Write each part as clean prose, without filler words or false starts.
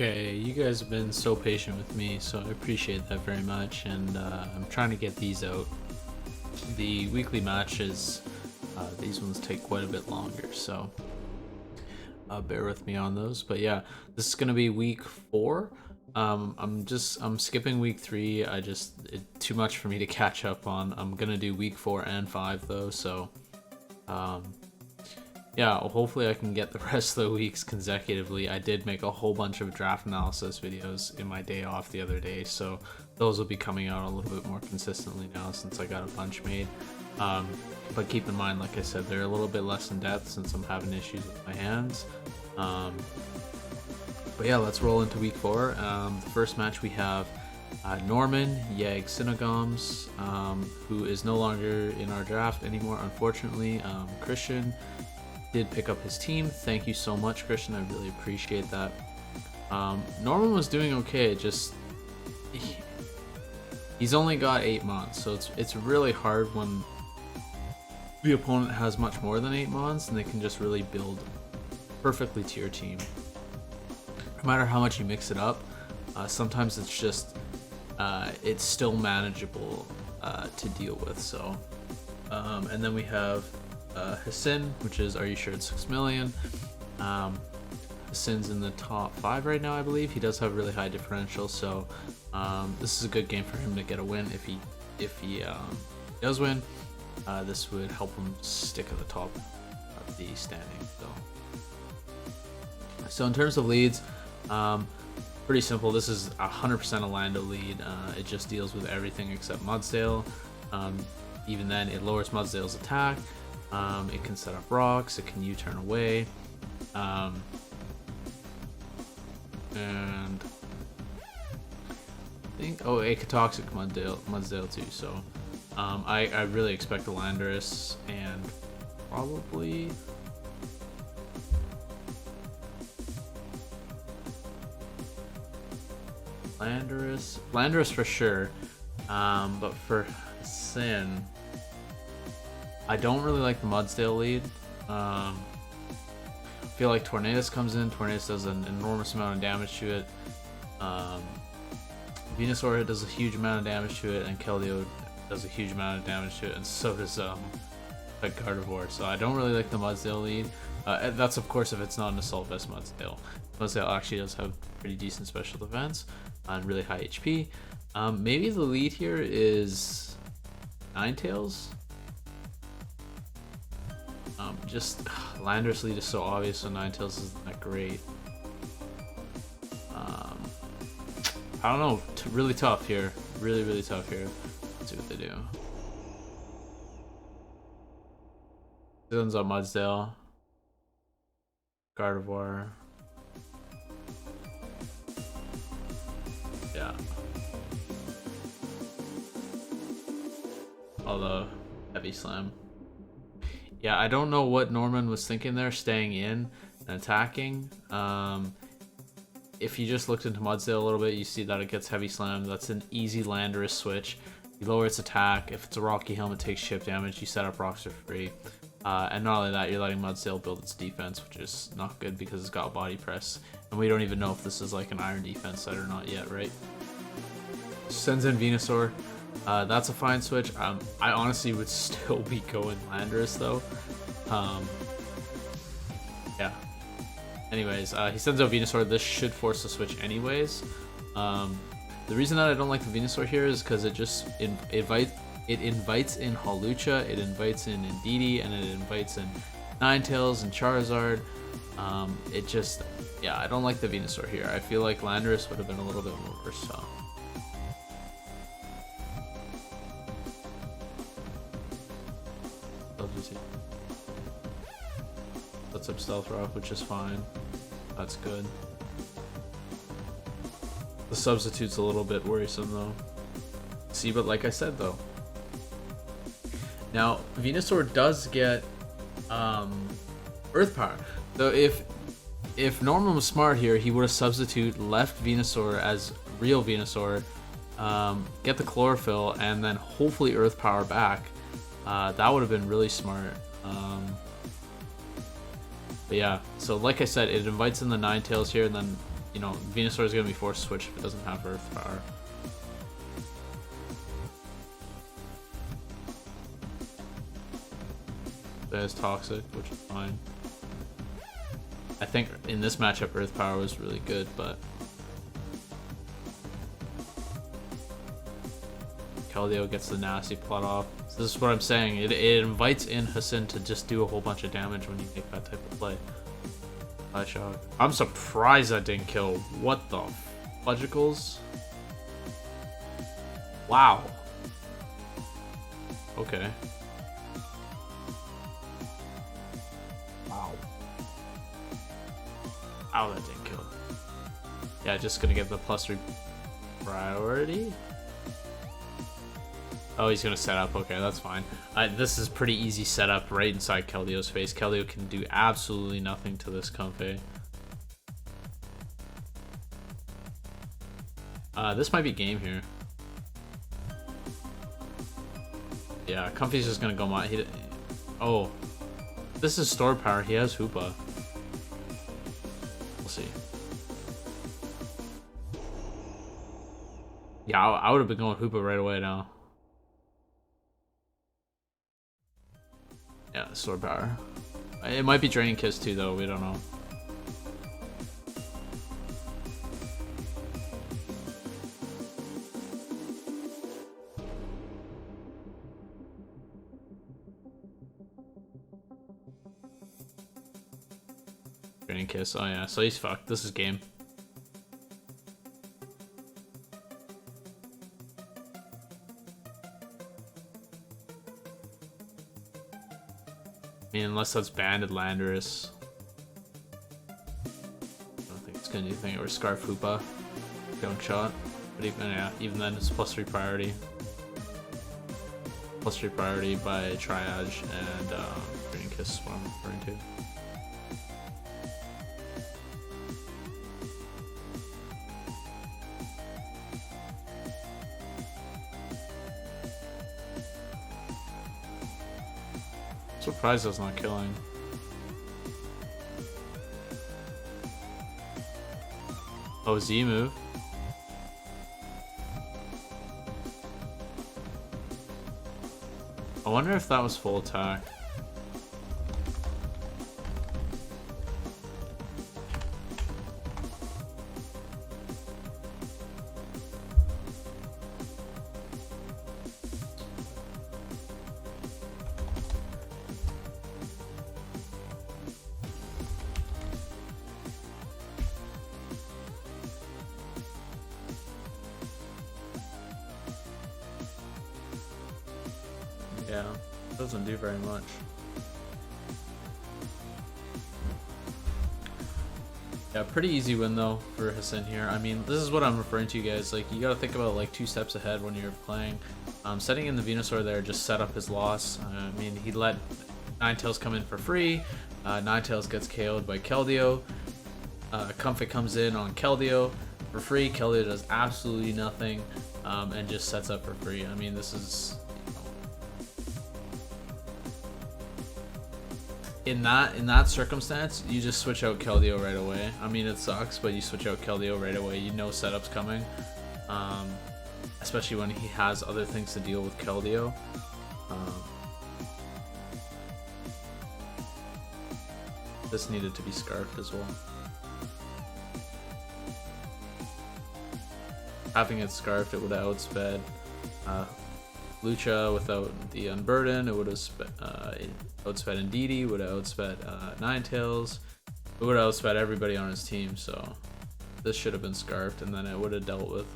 Okay, you guys have been so patient with me, so I appreciate that very much, and I'm trying to get these out. The weekly matches, these ones take quite a bit longer, so bear with me on those. But yeah, this is gonna be week 4. I'm skipping week 3. It's too much for me to catch up on. I'm gonna do week 4 and 5 though, so yeah, hopefully I can get the rest of the weeks consecutively. I did make a whole bunch of draft analysis videos in my day off the other day, so those will be coming out a little bit more consistently now since I got a bunch made. But keep in mind, like I said, they're a little bit less in depth since I'm having issues with my hands. But yeah, let's roll into week 4. The first match we have Norman Yag Synagomes, who is no longer in our draft anymore, unfortunately. Christian did pick up his team. Thank you so much, Christian. I really appreciate that. Norman was doing okay. He's only got 8 months, so it's really hard when the opponent has much more than 8 months and they can just really build perfectly to your team. No matter how much you mix it up, sometimes it's just it's still manageable to deal with. So and then we have Hasin, which is Are You Sure It's 6 Million? Hasin's in the top 5 right now, I believe. He does have really high differential, so this is a good game for him to get a win. If he does win, this would help him stick at the top of the standing. So in terms of leads, pretty simple. This is 100% a Lando lead. It just deals with everything except Mudsdale. Even then, it lowers Mudsdale's attack. It can set up rocks. It can U-turn away. And I think, it could toxic Mudsdale too. So I really expect the Landorus and probably Landorus for sure. But for Sin, I don't really like the Mudsdale lead. I feel like Tornadus comes in. Tornadus does an enormous amount of damage to it. Venusaur does a huge amount of damage to it, and Keldeo does a huge amount of damage to it, and so does Gardevoir. So I don't really like the Mudsdale lead. That's of course if it's not an Assault Vest Mudsdale. Mudsdale actually does have pretty decent special defense and really high HP. Maybe the lead here is Ninetales. Landorus lead is so obvious, so Ninetales isn't that great. I don't know, really tough here. Really tough here. Let's see what they do. Ends up Mudsdale. Gardevoir. Yeah. Although, heavy slam. Yeah, I don't know what Norman was thinking there, staying in and attacking. If you just looked into Mudsdale a little bit, you see that it gets heavy slam. That's an easy Landorus switch. You lower its attack. If it's a Rocky Helmet, it takes chip damage. You set up rocks for free. And not only that, you're letting Mudsdale build its defense, which is not good because it's got body press. And we don't even know if this is like an iron defense set or not yet, right? Sends in Venusaur. That's a fine switch. I honestly would still be going Landorus though. Yeah. Anyways, he sends out Venusaur. This should force the switch anyways. The reason that I don't like the Venusaur here is because it just invites in Hawlucha, it invites in Indeedee, and it invites in Ninetales and Charizard. Yeah, I don't like the Venusaur here. I feel like Landorus would have been a little bit more versatile. Puts up Stealth Rock, which is fine. That's good. The substitute's a little bit worrisome though. See, but like I said though, now Venusaur does get Earth Power. So if Norman was smart here, he would have substitute left Venusaur as real Venusaur, get the Chlorophyll, and then hopefully Earth Power back. That would have been really smart. But yeah, so like I said, it invites in the Ninetales here, and then you know, Venusaur is gonna be forced to switch if it doesn't have Earth Power. That is Toxic, which is fine. I think in this matchup, Earth Power was really good, but Keldeo gets the nasty plot off. So this is what I'm saying. It invites in Hasin to just do a whole bunch of damage when you make that type of play. Hi, Shoghi. I'm surprised that didn't kill. What the fudgicles? Wow. Okay. Wow. Ow, that didn't kill. Yeah, just gonna get the +3 priority. Oh, he's gonna set up. Okay, that's fine. This is pretty easy setup right inside Keldeo's face. Keldeo can do absolutely nothing to this Comfey. This might be game here. Yeah, Comfey's just gonna go oh, this is store power. He has Hoopa. We'll see. Yeah, I would have been going Hoopa right away now. Yeah, sword power. It might be Draining Kiss too, though. We don't know. Draining Kiss. Oh yeah, so he's fucked. This is game. I mean, unless that's Banded Landorus. I don't think it's gonna do anything. Or Scarf Hoopa. Gunk Shot. But even then it's +3 priority. +3 priority by Triage and Draining Kiss is what I'm referring to. Surprised that's not killing. Oh, Z move. I wonder if that was full attack. Yeah, doesn't do very much. Yeah, pretty easy win though for Hasin here. I mean, this is what I'm referring to, you guys. Like, you gotta think about like 2 steps ahead when you're playing. Setting in the Venusaur there just set up his loss. I mean, he let Ninetales come in for free. Ninetales gets KO'd by Keldeo. Comfey comes in on Keldeo for free. Keldeo does absolutely nothing and just sets up for free. I mean, this is... In that circumstance, you just switch out Keldeo right away. I mean, it sucks, but you switch out Keldeo right away. You know setup's coming, especially when he has other things to deal with Keldeo. This needed to be scarfed as well. Having it scarfed, it would have outsped Lucha without the Unburden. It would have outsped Indeedee, would have outsped Ninetales. It would have outsped everybody on his team, so this should have been scarfed, and then it would have dealt with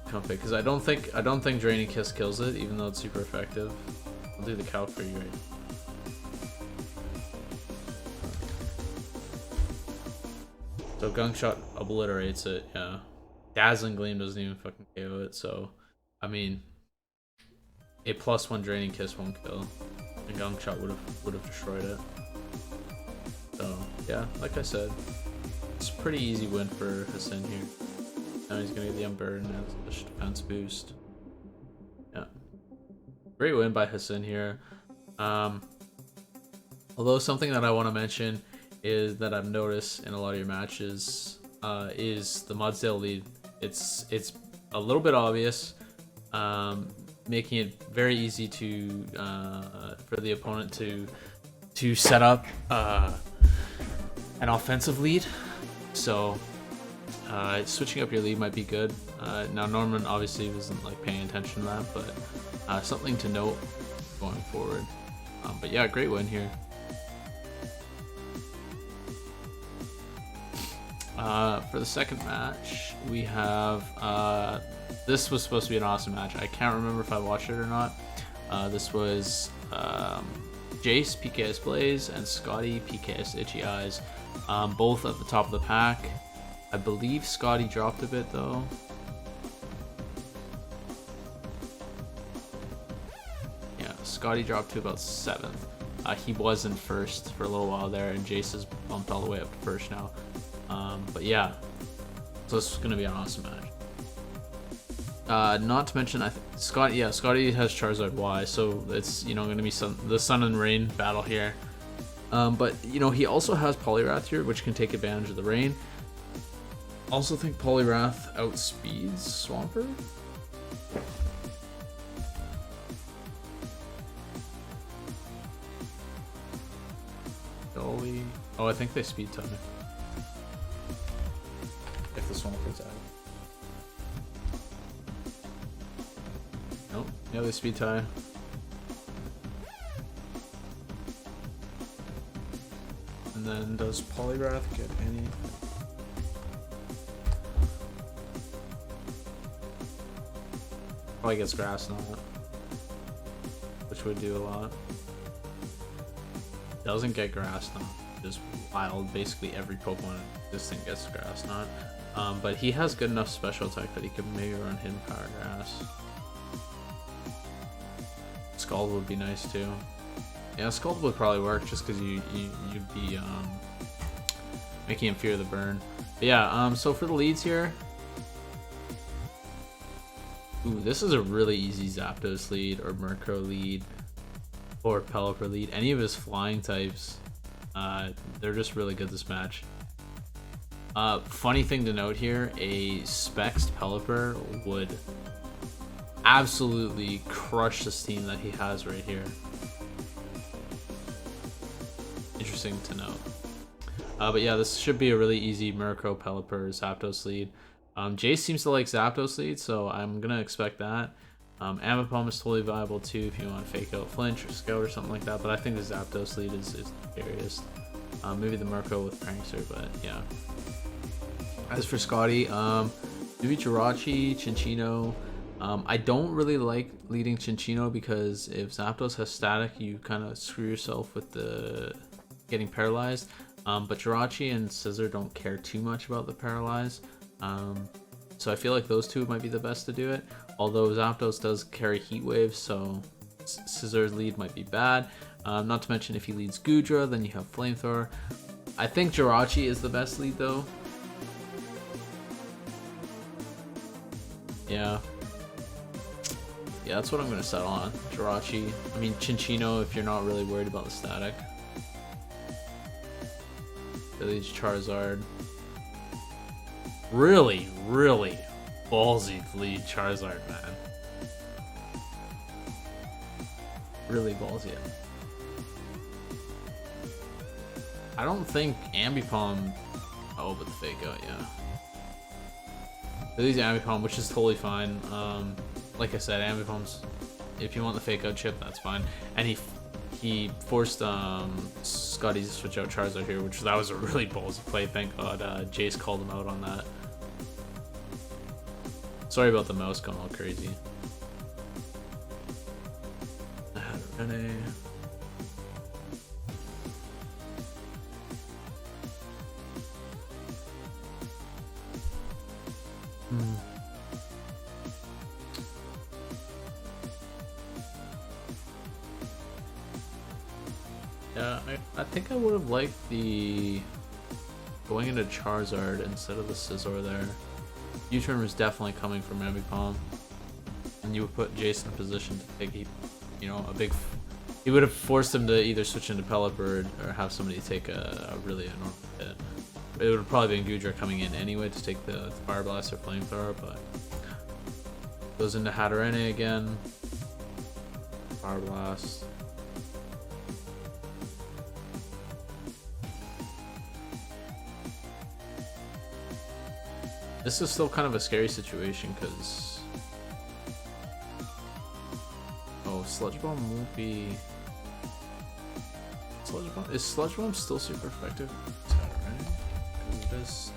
Comfey. Because I don't think Draining Kiss kills it, even though it's super effective. I'll do the calc for you right now. So Gunk Shot obliterates it, yeah. Dazzling Gleam doesn't even fucking KO it, so I mean, a +1 Draining Kiss won't kill, and Gunk Shot would have destroyed it. So yeah, like I said, it's a pretty easy win for Hasin here. Now he's gonna get the Unburden as a defense boost. Yeah, great win by Hasin here. Although something that I want to mention is that I've noticed in a lot of your matches is the Mudsdale lead. It's a little bit obvious, making it very easy to for the opponent to set up an offensive lead. So switching up your lead might be good. Now Norman obviously wasn't like paying attention to that, but something to note going forward. But yeah, great win here. For the second match, we have this was supposed to be an awesome match. I can't remember if I watched it or not. This was Jace, PKS Blaze, and Scotty, PKS Itchy Eyes, both at the top of the pack. I believe Scotty dropped a bit though. Yeah, Scotty dropped to about 7th. He was in first for a little while there, and Jace has bumped all the way up to first now. But yeah, so this is gonna be an awesome match. Not to mention, I think Scotty has Charizard Y, so it's gonna be the Sun and Rain battle here. But he also has Poliwrath here, which can take advantage of the rain. Also think Poliwrath outspeeds Swampert. Dolly. Oh, I think they speed tie. If the Swampert's out. Nope. Yeah, they speed tie. And then does Poliwrath get any? Probably gets Grass Knot, which would do a lot. Doesn't get Grass Knot, just wild. Basically every Pokemon this thing gets Grass Knot. But he has good enough special attack that he could maybe run Hidden Power Grass. Scald would be nice too. Yeah, Scald would probably work just because you'd be making him fear the burn. But yeah, so for the leads here. Ooh, this is a really easy Zapdos lead or Murkrow lead or Pelipper lead. Any of his flying types, they're just really good this match. Funny thing to note here, a Spexed Pelipper would absolutely crush this team that he has right here. Interesting to note. But yeah, this should be a really easy Murkrow, Pelipper, Zapdos lead. Jace seems to like Zapdos lead, so I'm gonna expect that. Ambipom is totally viable too if you want to fake out Flinch or Scout or something like that, but I think the Zapdos lead is the scariest. Maybe the Murkrow with Prankster, but yeah. As for Scotty, maybe Jirachi, Chinchino. I don't really like leading Chinchino because if Zapdos has static, you kind of screw yourself with the getting paralyzed. But Jirachi and Scissor don't care too much about the paralyze. So I feel like those two might be the best to do it. Although Zapdos does carry Heat Wave, so Scissor's lead might be bad. Not to mention if he leads Goodra, then you have Flamethrower. I think Jirachi is the best lead though. Yeah, that's what I'm gonna settle on. Jirachi. I mean Chinchino if you're not really worried about the static. It leads Charizard. Really ballsy to lead Charizard, man. Really ballsy. I don't think Ambipom. Oh, but the fake out, yeah. It leads Ambipom, which is totally fine. Like I said, Ambipom's. If you want the fake out chip, that's fine. And he forced Scotty to switch out Charizard here, which that was a really ballsy play. Thank God Jace called him out on that. Sorry about the mouse going all crazy. Rene. Yeah, I think I would have liked the going into Charizard instead of the Scizor there. U-turn was definitely coming from Ambipom, and you would put Jace in a position to take, a big He would have forced him to either switch into Pelipper or have somebody take a really enormous hit. It would have probably been Gudra coming in anyway to take the Fire Blast or Flamethrower, but goes into Hatterene again. Fire Blast. This is still kind of a scary situation because Sludge Bomb won't be. Sludge Bomb is Sludge Bomb still super effective? Is that right? Because it is.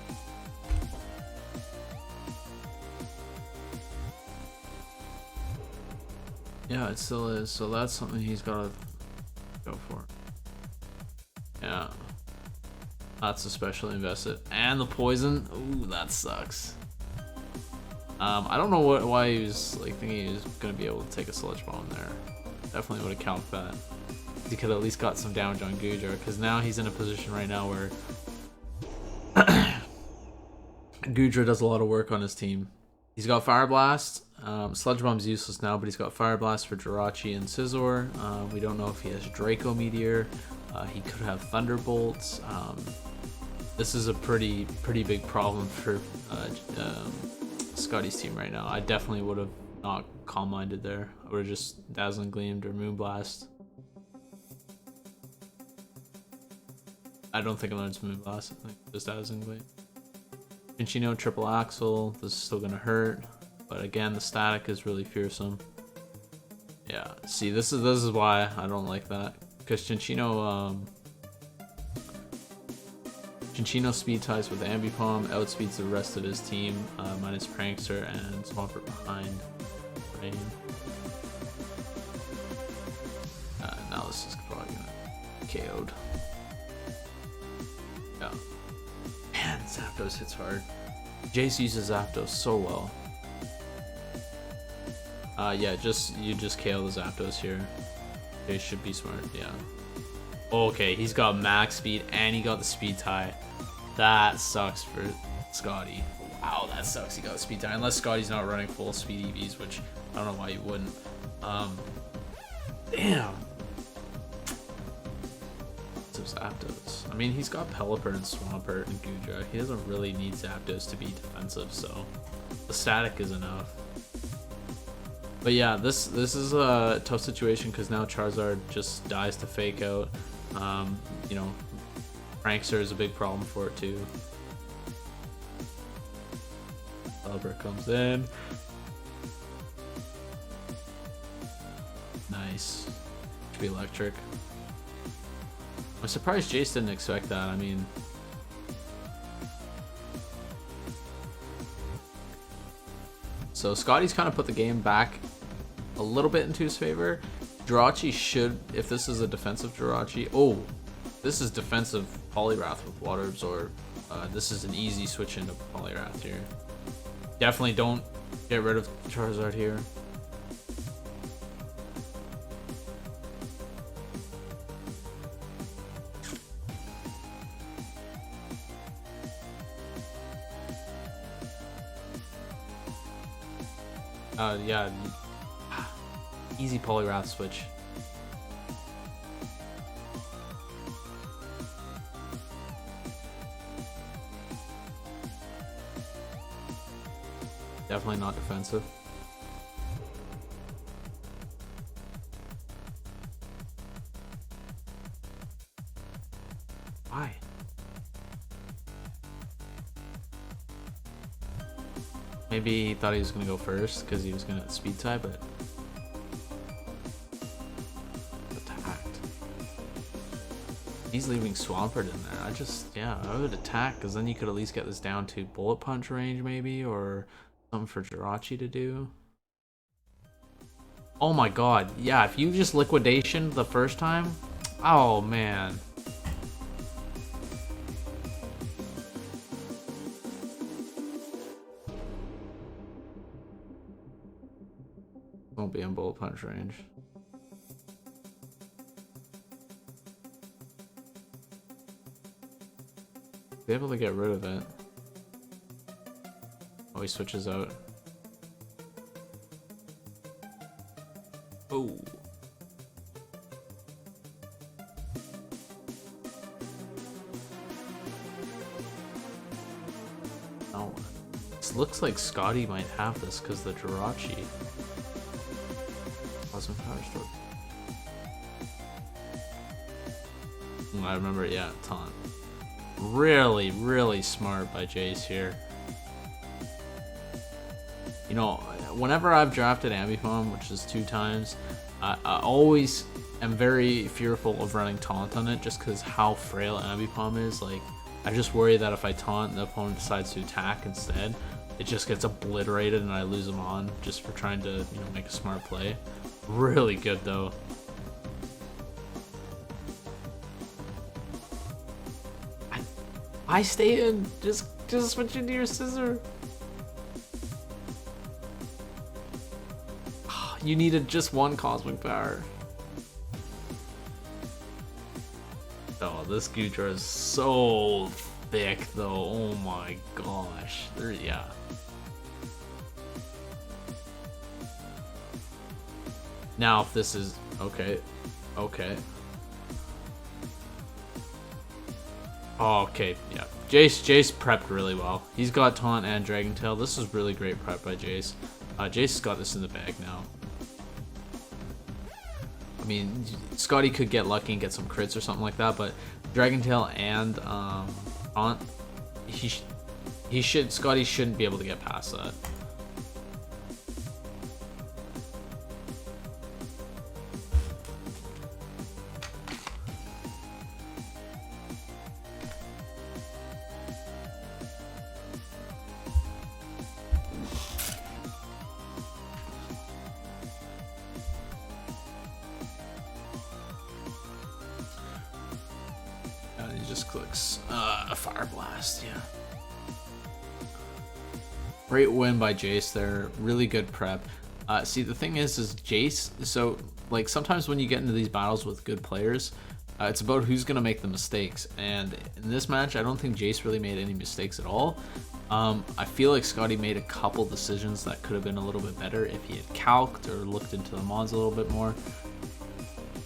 Yeah, it still is. So that's something he's gotta go for. Yeah, that's especially invested, and the poison. Ooh, that sucks. I don't know why he was like thinking he was gonna be able to take a Sludge Bomb there. Definitely would have counted that. He could at least got some damage on Gudra, because now he's in a position right now where Gudra does a lot of work on his team. He's got Fire Blast. Sludge Bomb's useless now, but he's got Fire Blast for Jirachi and Scizor. We don't know if he has Draco Meteor. He could have Thunderbolts. This is a pretty big problem for Scotty's team right now. I definitely would have not Calm Minded there. I would have just Dazzling Gleamed or Moonblast. I don't think I'm going to Moonblast. I think just Dazzling Gleam. Cinccino, Triple Axle. This is still going to hurt. But again, the static is really fearsome. Yeah, see, this is why I don't like that. Because Cinccino speed ties with Ambipom, outspeeds the rest of his team, minus Prankster and Swampert behind Rain. Now this is probably gonna KO'd. Yeah. Man, Zapdos hits hard. Jace uses Zapdos so well. Yeah, you just KO the Zapdos here. Jace should be smart, yeah. Okay, he's got max speed and he got the speed tie. That sucks for Scotty. Wow, that sucks. He got the speed tie. Unless Scotty's not running full speed EVs, which I don't know why he wouldn't. Damn. So Zapdos. I mean, he's got Pelipper and Swampert and Gudra. He doesn't really need Zapdos to be defensive, so the static is enough. But yeah, this is a tough situation because now Charizard just dies to Fake Out. You know, Prankster is a big problem for it too. Albert comes in. Nice. Should be electric. I'm surprised Jace didn't expect that. I mean, so Scotty's kind of put the game back a little bit into his favor. Jirachi should, if this is a defensive Jirachi, oh, this is defensive Poliwrath with Water Absorb. This is an easy switch into Poliwrath here. Definitely don't get rid of Charizard here. Yeah, easy Poliwrath switch. Definitely not defensive. Why? Maybe he thought he was gonna go first because he was gonna speed tie, but attacked. He's leaving Swampert in there. I would attack because then you could at least get this down to Bullet Punch range maybe, or something for Jirachi to do. Oh my god, yeah, if you just Liquidation the first time, oh man. Won't be in Bullet Punch range. Be able to get rid of it. Oh, he switches out. Oh. This looks like Scotty might have this because the Jirachi. Cosmic Power Stroke. I remember, yeah, taunt. Really, really smart by Jace here. You know, whenever I've drafted Ambipom, which is 2 times, I always am very fearful of running taunt on it just because how frail Ambipom is. Like, I just worry that if I taunt and the opponent decides to attack instead, it just gets obliterated and I lose him on just for trying to, you know, make a smart play. Really good though. I stay in. Just switch into your scissor. You needed just 1 cosmic power. Oh, this Gutra is so thick though. Oh my gosh. Yeah. Now if this is okay. Oh, okay, yeah. Jace prepped really well. He's got taunt and Dragon Tail. This is really great prep by Jace. Jace has got this in the bag now. I mean, Scotty could get lucky and get some crits or something like that, but Dragon Tail and taunt, Scotty shouldn't be able to get past that. Just clicks a Fire Blast, yeah. Great win by Jace there, really good prep. See, the thing is Jace, so like sometimes when you get into these battles with good players, it's about who's gonna make the mistakes, and in this match I don't think Jace really made any mistakes at all. I feel like Scotty made a couple decisions that could have been a little bit better if he had calced or looked into the mods a little bit more.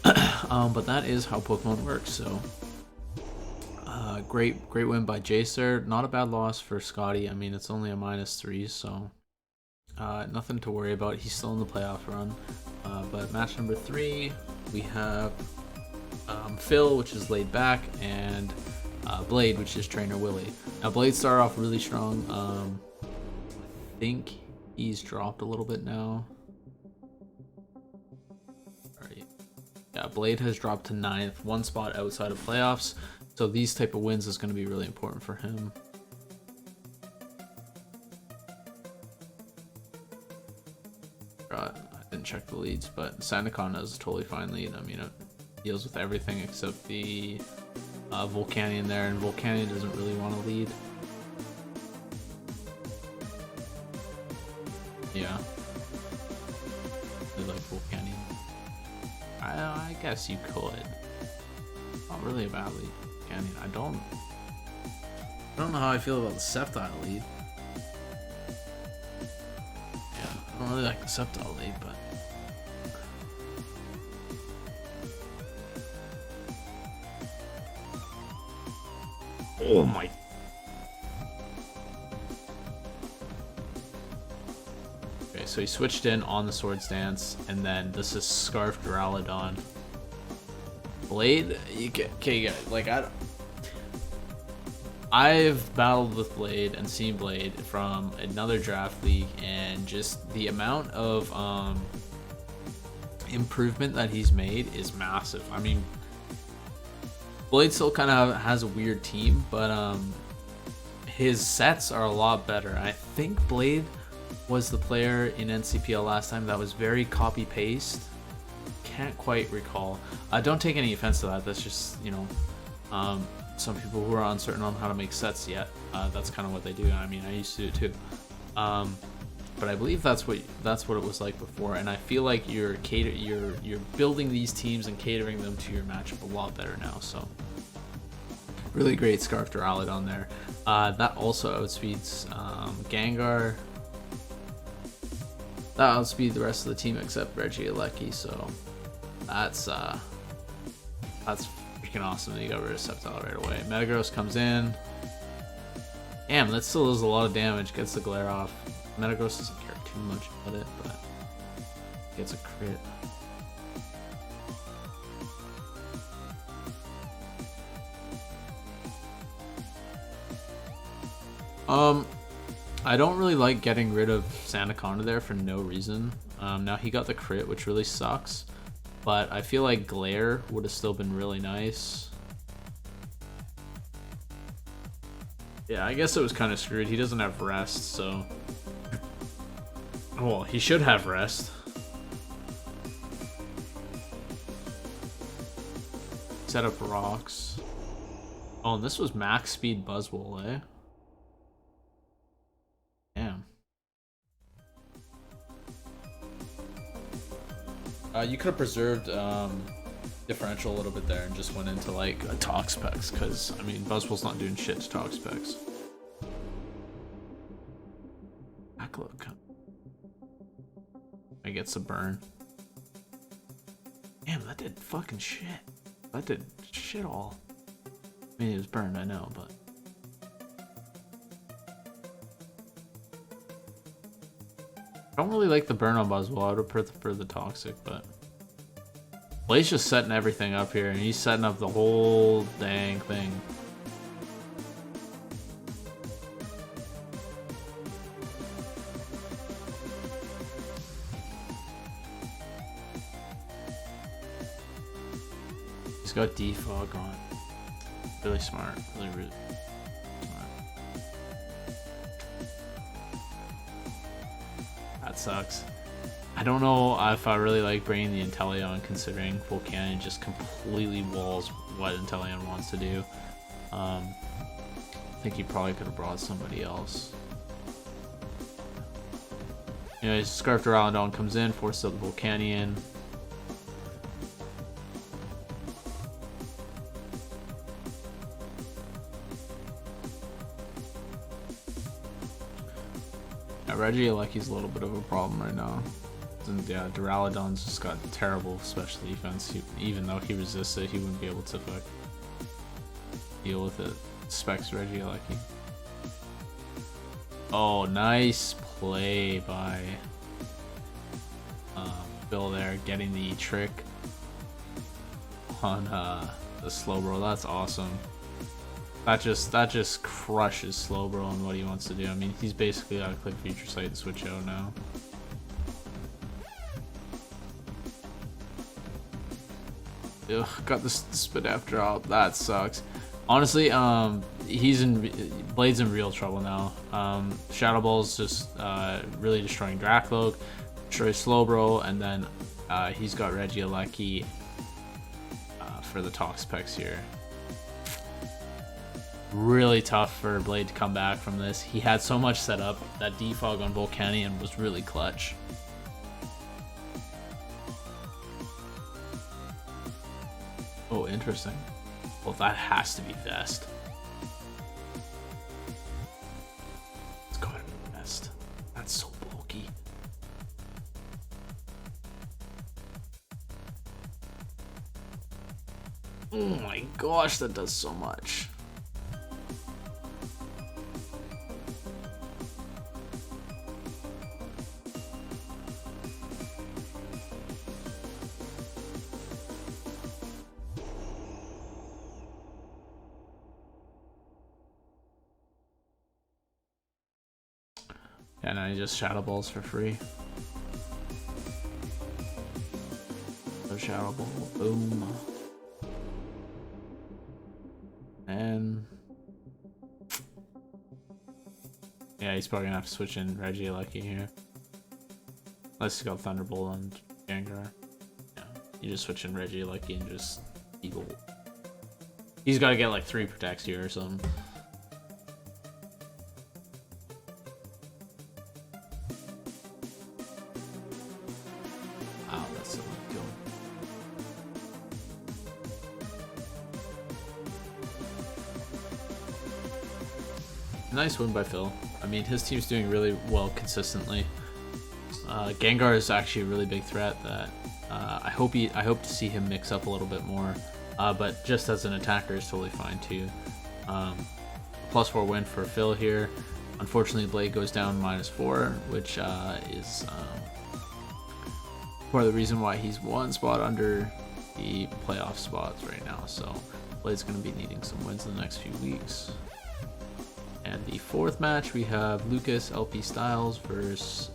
But that is how Pokemon works, so great win by Jace there. Not a bad loss for Scotty. I mean, it's only a -3, so nothing to worry about. He's still in the playoff run. But match number 3, we have Phil, which is laid back, and Blade, which is Trainer Willie. Now Blade started off really strong. I think he's dropped a little bit now. Alright. Yeah, Blade has dropped to 9th, 1 spot outside of playoffs. So these type of wins is going to be really important for him. I didn't check the leads, but Sandakan is a totally fine lead. I mean, it deals with everything except the Volcanion there, and Volcanion doesn't really want to lead. Yeah. I like Volcanion. I guess you could. Not really a bad lead. I don't know how I feel about the Sceptile lead. Yeah, I don't really like the Sceptile lead, but oh my. Okay, so he switched in on the Swords Dance, and then this is Scarf Duraludon. Blade, you get, okay, like I've battled with Blade and seen Blade from another draft league, and just the amount of improvement that he's made is massive. I mean, Blade still kind of has a weird team, but his sets are a lot better. I think Blade was the player in NCPL last time that was very copy paste. Can't quite recall. Don't take any offense to that. That's just, you know, some people who are uncertain on how to make sets yet. That's kind of what they do. I mean, I used to do it too. But I believe that's what it was like before. And I feel like you're building these teams and catering them to your matchup a lot better now. So really great Scarf Duraludon there. That also outspeeds Gengar. That outspeed the rest of the team except Regieleki, so that's freaking awesome that you got rid of Sceptile right away. Metagross comes in. Damn, that still does a lot of damage. Gets the glare off. Metagross doesn't care too much about it, but gets a crit. I don't really like getting rid of Sandaconda there for no reason. Now he got the crit, which really sucks, but I feel like Glare would have still been really nice. Yeah, I guess it was kind of screwed. He doesn't have rest, so... Well, he should have rest. Set up rocks. Oh, and this was max speed Buzzwole, eh? Damn. You could have preserved differential a little bit there and just went into like a Toxpex, because I mean Buzzwole's not doing shit to Toxpex. Back look. I get a burn. Damn, that did fucking shit. That did shit all. I mean, it was burned, I know, but. I don't really like the burn on Buzzwole. I would prefer the toxic, but. Well, he's just setting everything up here, and he's setting up the whole dang thing. He's got defog on. Really smart. Really smart. That sucks. I don't know if I really like bringing the Inteleon, considering Volcanion just completely walls what Inteleon wants to do. I think he probably could have brought somebody else. Anyways, Scarf Duraludon comes in, forces out the Volcanion. Regieleki's a little bit of a problem right now. And yeah, Duraludon's just got terrible special defense. Even though he resists it, he wouldn't be able to deal with it. Specs Regieleki. Oh, nice play by Bill there, getting the trick on the Slowbro. That's awesome. That just crushes Slowbro on what he wants to do. I mean, he's basically got to click Future Sight and switch out now. Ugh, got the Spadaf drop. That sucks. Honestly, Blade's in real trouble now. Shadow Ball's just really destroying Dracloak, destroys Slowbro, and then he's got Regieleki for the Toxpex here. Really tough for Blade to come back from this. He had so much set up. That defog on Volcanion was really clutch. Oh, interesting. Well, that has to be Vest. It's gotta be Vest. That's so bulky. Oh my gosh, that does so much. Yeah, now he just Shadow Balls for free. So Shadow Ball, boom. And yeah, he's probably gonna have to switch in Regieleki here. Unless he's got Thunderbolt on Gengar. Yeah, you just switch in Regieleki and just Eagle. He's gotta get like 3 protects here or something. Nice win by Phil. I mean, his team's doing really well consistently. Gengar is actually a really big threat that I hope to see him mix up a little bit more. But just as an attacker is totally fine too. +4 win for Phil here. Unfortunately, Blade goes down -4, which is part of the reason why he's one spot under the playoff spots right now. So Blade's going to be needing some wins in the next few weeks. And the fourth match, we have Lucas LP Styles versus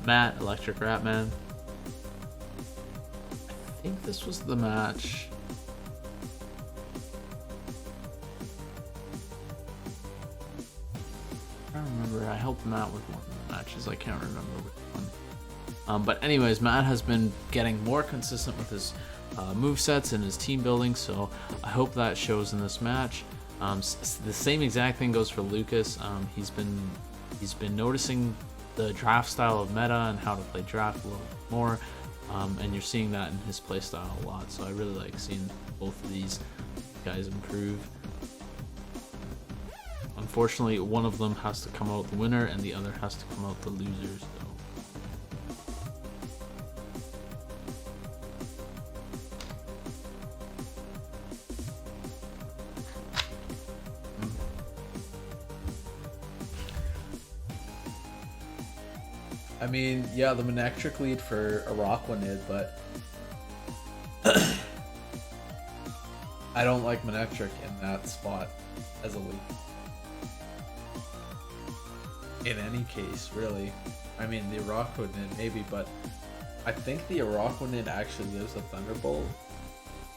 Matt Electric Ratman. I think this was the match. I don't remember. I helped Matt with one of the matches. I can't remember which one. But anyways, Matt has been getting more consistent with his movesets and his team building, so I hope that shows in this match. The same exact thing goes for Lucas. He's been noticing the draft style of meta and how to play draft a little bit more, and you're seeing that in his play style a lot. So I really like seeing both of these guys improve. Unfortunately, one of them has to come out the winner and the other has to come out the loser. So. I mean, yeah, the Manectric lead for Araquanid, but I don't like Manectric in that spot as a lead. In any case, really. I mean, the Araquanid maybe, but I think the Araquanid actually lives a Thunderbolt,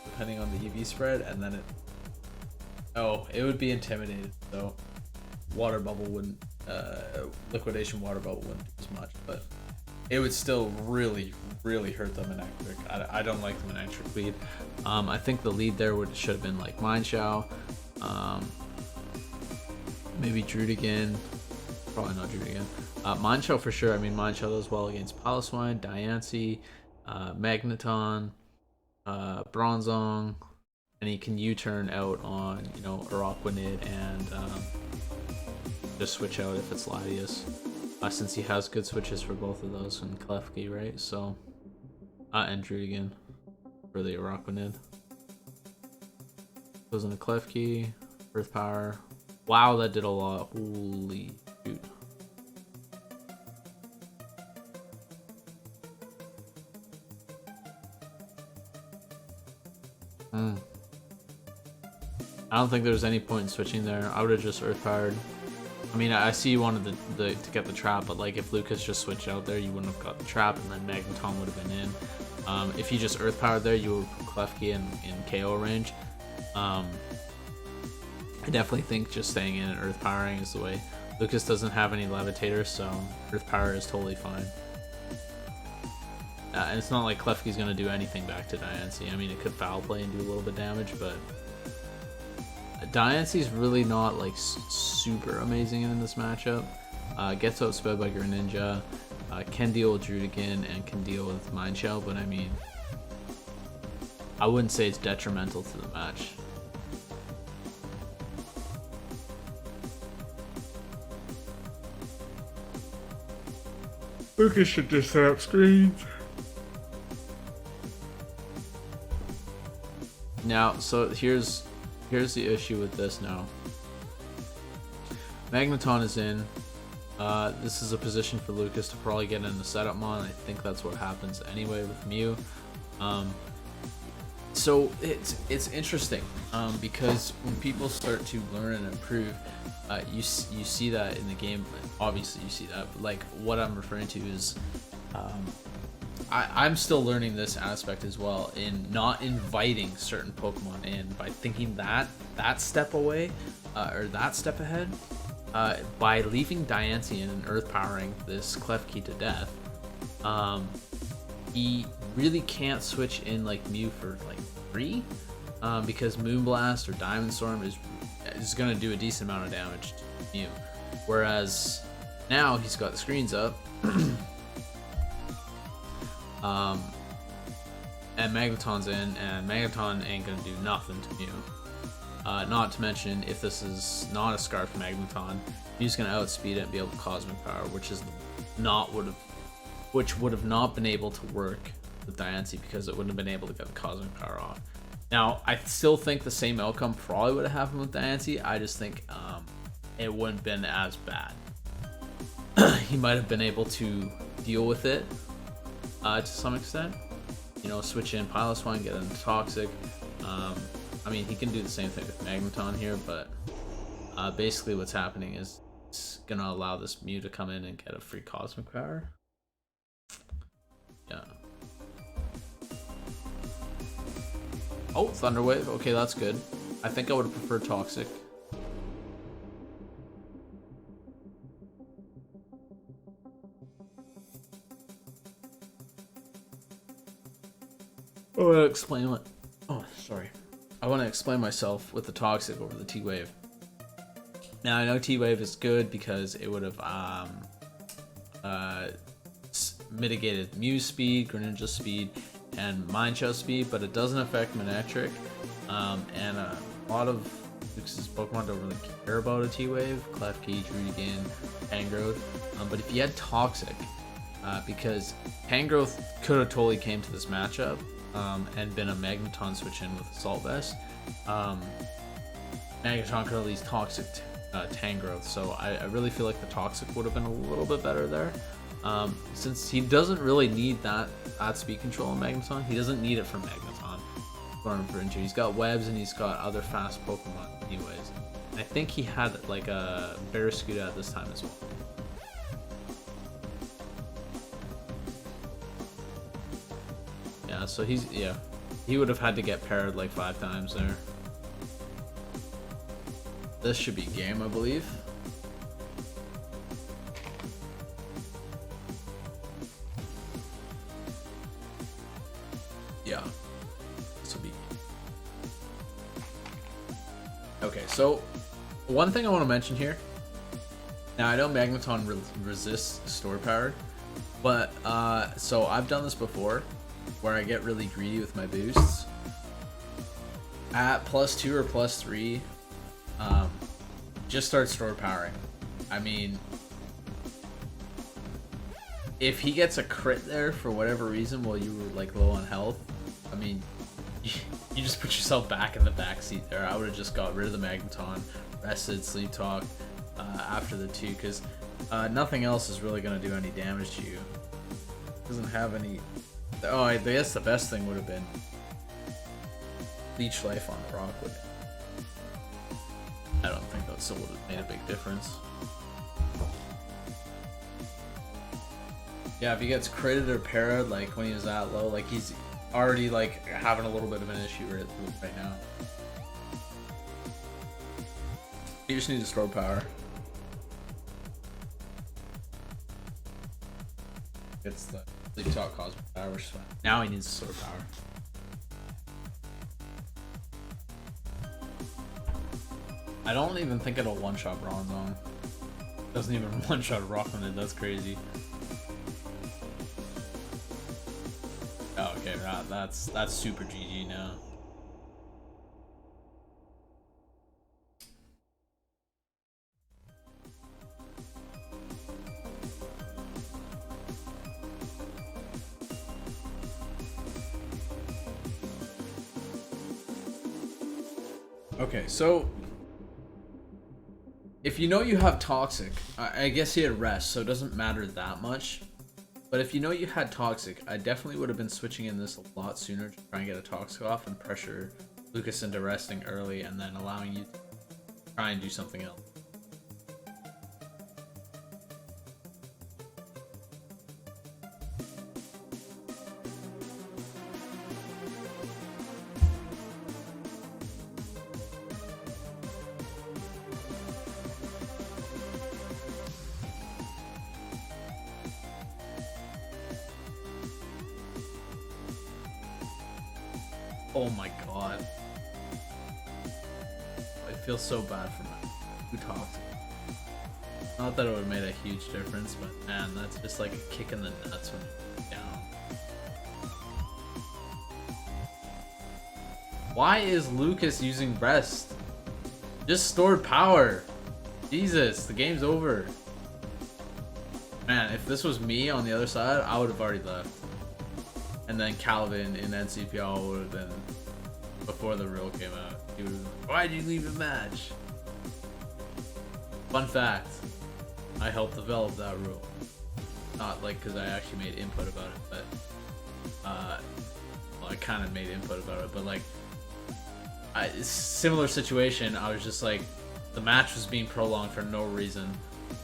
depending on the EV spread, and then it would be intimidated, so Water Bubble wouldn't, Liquidation Water Bubble wouldn't do as much, but it would still really, really hurt the Manectric. I don't like the Manectric lead. I think the lead there should have been like Mindshao, maybe Drudigan. Probably not Drudigan. Mindshao for sure. I mean, Mindshao does well against Piloswine, Diancie, Magneton, Bronzong, and he can U-turn out on, you know, Araquanid and just switch out if it's Latias, since he has good switches for both of those and Klefki, right? So, and Drudigan for the Araquanid. Goes into Klefki, Earth Power. Wow, that did a lot. Holy shoot. I don't think there's any point in switching there. I would have just Earth Powered. I mean, I see you wanted to get the trap, but like if Lucas just switched out there, you wouldn't have got the trap, and then Magneton would have been in. If you just Earth Powered there, you would put Klefki in KO range. I definitely think just staying in and Earth Powering is the way. Lucas doesn't have any Levitators, so Earth Power is totally fine. And it's not like Klefki's going to do anything back to Diancie. I mean, it could foul play and do a little bit of damage, but Diancie's really not like super amazing in this matchup. Gets outsped by Greninja, can deal with Drudigan, and can deal with Mindshao, but I mean, I wouldn't say it's detrimental to the match. Lucas should just set up screens. Now, so here's the issue with this now. Magneton is in. This is a position for Lucas to probably get in the setup mon. I think that's what happens anyway with Mew. So it's interesting because when people start to learn and improve, you see that in the game. Obviously, you see that. But like what I'm referring to is, I'm still learning this aspect as well in not inviting certain Pokemon in by thinking that step away or that step ahead. By leaving Diancie in and Earth Powering this Klefki to death, he really can't switch in like Mew for like free, because Moonblast or Diamond Storm is going to do a decent amount of damage to Mew. Whereas now he's got the screens up, and Magneton's in, and Magneton ain't going to do nothing to Mew. Not to mention, if this is not a Scarf Magneton, Mew's going to outspeed it and be able to Cosmic Power, which would have not been able to work with Diancie because it wouldn't have been able to get the Cosmic Power off. Now, I still think the same outcome probably would have happened with the anti. I just think it wouldn't have been as bad. He might have been able to deal with it to some extent. You know, switch in Pilot Swine, get into Toxic. I mean, he can do the same thing with Magneton here, but basically what's happening is it's going to allow this Mew to come in and get a free Cosmic Power. Yeah. Oh, Thunder Wave. Okay, that's good. I think I would have preferred Toxic. I want to explain what... Oh, sorry. I want to explain myself with the Toxic over the T-Wave. Now, I know T-Wave is good because it would have mitigated Mew's speed, Greninja's speed, and Mind Shell speed, but it doesn't affect Manectric. And a lot of Lux's Pokemon don't really care about a T-Wave, Klefki, Drudigan, Tangrowth. But if you had Toxic, because Tangrowth could have totally came to this matchup and been a Magneton switch in with Assault Vest, Magneton could at least Toxic Tangrowth, so I really feel like the Toxic would have been a little bit better there. Since he doesn't really need that speed control in Magneton, he doesn't need it from Magneton for injury. He's got webs and he's got other fast Pokemon anyways. I think he had like a Barraskewda at this time as well. Yeah, so he would have had to get paired like 5 times there. This should be game, I believe. Yeah, this will be. Okay, so one thing I want to mention here. Now I know Magneton resists Store Power, but so I've done this before, where I get really greedy with my boosts. At +2 or +3, just start Store Powering. I mean, if he gets a crit there for whatever reason while you were like low on health, I mean, you just put yourself back in the backseat there. I would have just got rid of the Magneton, rested, Sleep Talk after the 2, because nothing else is really going to do any damage to you. Doesn't have any... Oh, I guess the best thing would have been Leech Life on Brock with it. I don't think that still would have made a big difference. Yeah, if he gets critted or parried, like when he was that low, like he's already like having a little bit of an issue right now. You just need to Store Power. It's the Sleep Talk Cosmic Power, which is fine. Now he needs to Store Power. I don't even think it'll one-shot Bronzong. Doesn't even one-shot Rockman, that's crazy. Oh, okay, that's super GG now. Okay, so if you know you have Toxic, I guess he had Rest, so it doesn't matter that much. But if you know you had Toxic, I definitely would have been switching in this a lot sooner to try and get a Toxic off and pressure Lucas into resting early and then allowing you to try and do something else. Oh my god. I feel so bad for my who talked. Not that it would have made a huge difference, but man, that's just like a kick in the nuts when you're down. Why is Lucas using Rest? Just stored power. Jesus, the game's over. Man, if this was me on the other side, I would have already left. And then Calvin in NCPL would have been before the rule came out. He was like, why did you leave the match? Fun fact, I helped develop that rule. Not like because I actually made input about it, but well, I kind of made input about it, but like, similar situation. I was just like, the match was being prolonged for no reason,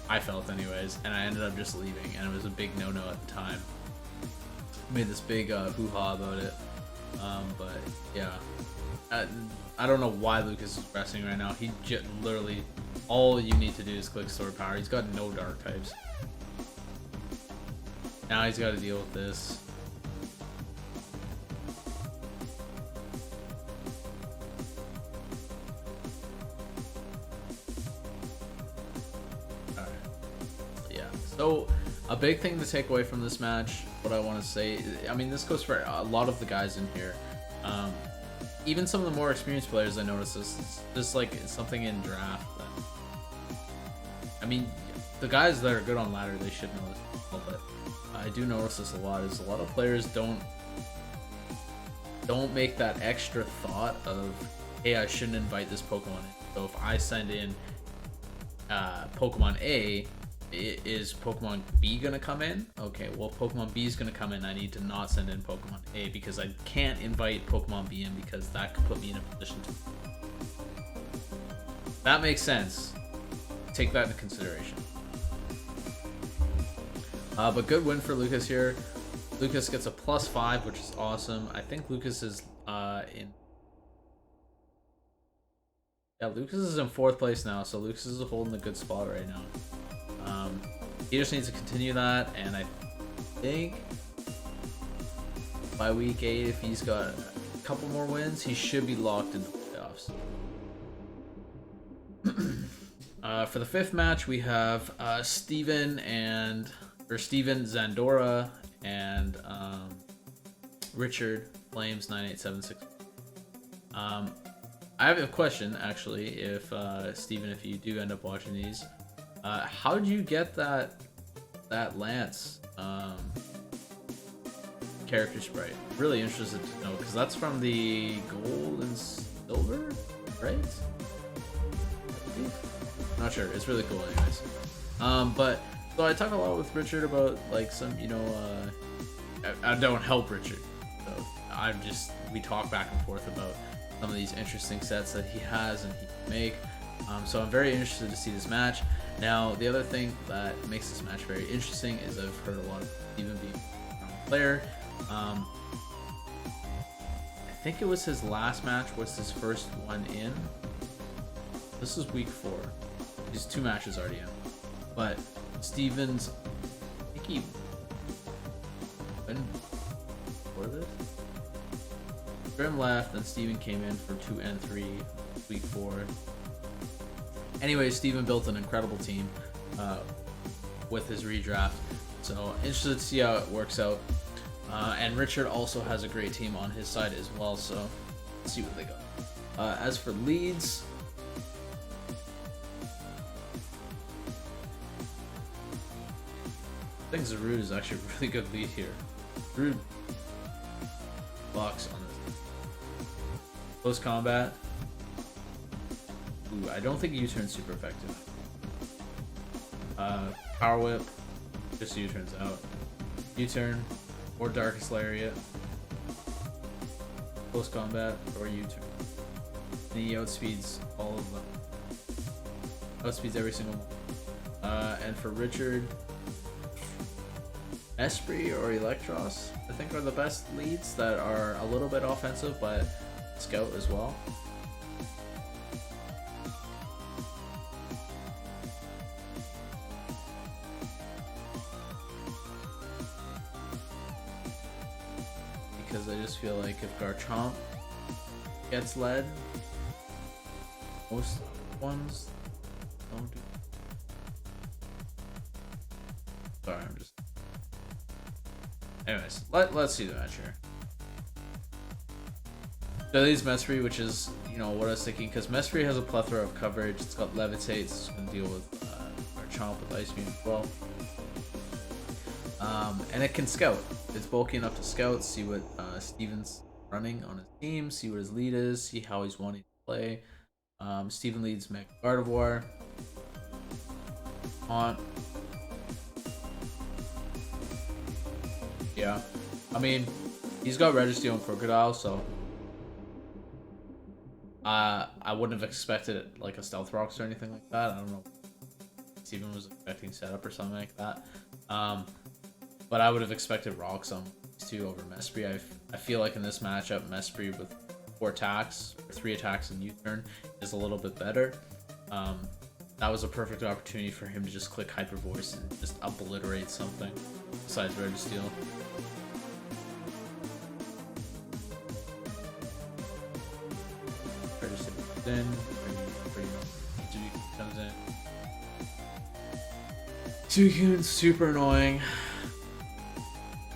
I felt anyways, and I ended up just leaving, and it was a big no-no at the time. Made this big hoo-ha about it, but yeah, I don't know why Lucas is pressing right now. He just literally, all you need to do is click sword power. He's got no dark types. Now he's got to deal with this. Alright. Yeah, so a big thing to take away from this match, what I want to say, I mean, this goes for a lot of the guys in here. Even some of the more experienced players, I noticed this. It's just like something in draft that, I mean, the guys that are good on ladder, they should know this well, but I do notice this a lot, is a lot of players don't make that extra thought of, hey, I shouldn't invite this Pokemon in. So if I send in Pokemon A, is Pokemon B gonna come in? Okay, well, if Pokemon B is gonna come in, I need to not send in Pokemon A because I can't invite Pokemon B in because that could put me in a position to. That makes sense. Take that into consideration. But good win for Lucas here. Lucas gets a +5, which is awesome. I think Lucas is Lucas is in 4th place now, so Lucas is holding a good spot right now. He just needs to continue that, and I think by week 8, if he's got a couple more wins, he should be locked into the playoffs. For the 5th match, we have Steven Zandora and Richard Flames 9876. I have a question actually. If Steven, if you do end up watching these, how did you get that Lance character sprite? Really interested to know, because that's from the Gold and Silver, right? Not sure. It's really cool anyways. But so I talk a lot with Richard about like some, you know, I don't help Richard, so we talk back and forth about some of these interesting sets that he has and he can make. So I'm very interested to see this match. Now, the other thing that makes this match very interesting is I've heard a lot of Steven being a strong player. I think it was his last match was his first one in. This is week 4. He's 2 matches already in. But Steven's, I think he went before this. Grim left, then Steven came in for 2 and 3 week 4. Anyway, Steven built an incredible team with his redraft, so interested to see how it works out. And Richard also has a great team on his side as well, so let's see what they got. As for leads, I think Jarrod is actually a really good lead here. Jarrod box on this. Close combat. Ooh, I don't think U-turn's super effective. Power Whip, just U-turns out. U-turn, or Darkest Lariat. Close combat, or U-turn. And he outspeeds all of them. Outspeeds every single one. And for Richard, Esprit or Electros, I think are the best leads that are a little bit offensive, but Scout as well. Because I just feel like if Garchomp gets led, most ones don't do. Sorry, I'm just. Anyways, let's see the match here. So these Mesprit, which is, you know, what I was thinking, because Mesprit has a plethora of coverage. It's got Levitate, so it's going to deal with Garchomp with Ice Beam as well. And it can scout. It's bulky enough to scout, see what Steven's running on his team, see what his lead is, see how he's wanting to play. Steven leads Mega Gardevoir. On. Yeah. I mean, he's got Registeel and Crocodile, so I wouldn't have expected like a Stealth Rocks or anything like that. I don't know. Steven was expecting setup or something like that. But I would have expected Rocks on these two over Mesprit. I feel like in this matchup, Mesprit with 4 attacks or 3 attacks and U-turn is a little bit better. That was a perfect opportunity for him to just click Hyper Voice and just obliterate something besides Registeel. Then Suicune comes in. Suicune's super annoying.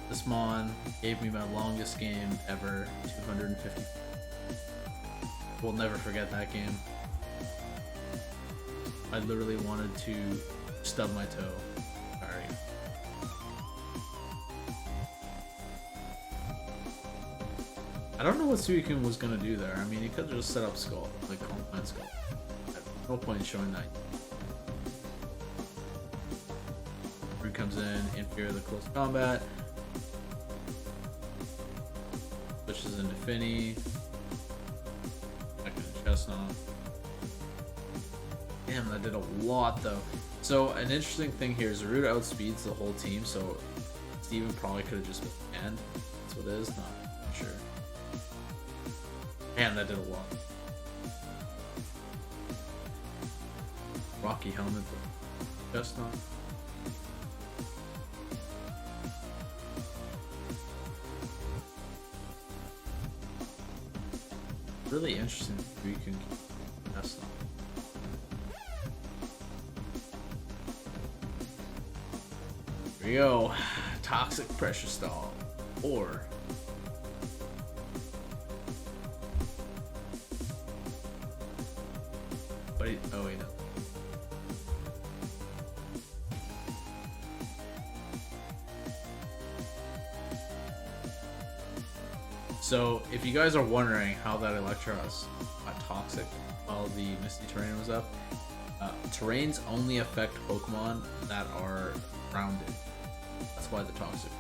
This Mon gave me my longest game ever, 250. We'll never forget that game. I literally wanted to stub my toe. Sorry. I don't know what Suicune was gonna do there. I mean, he could have just set up Skull, like Calm Skull. No point in showing that. Rude comes in fear of the close combat. Switches into Finny. Back into Chestnut. Damn, that did a lot though. So an interesting thing here is Rude outspeeds the whole team, so Steven probably could have just been banned. That's what it is, not sure. Man, that did a lot. Rocky helmet, Chestnut. Really interesting if we can test them. Here we go. Toxic Pressure Stall. Or but he, oh wait, no. So, if you guys are wondering how that Electros got toxic while the Misty Terrain was up, terrains only affect Pokemon that are grounded. That's why they're toxic.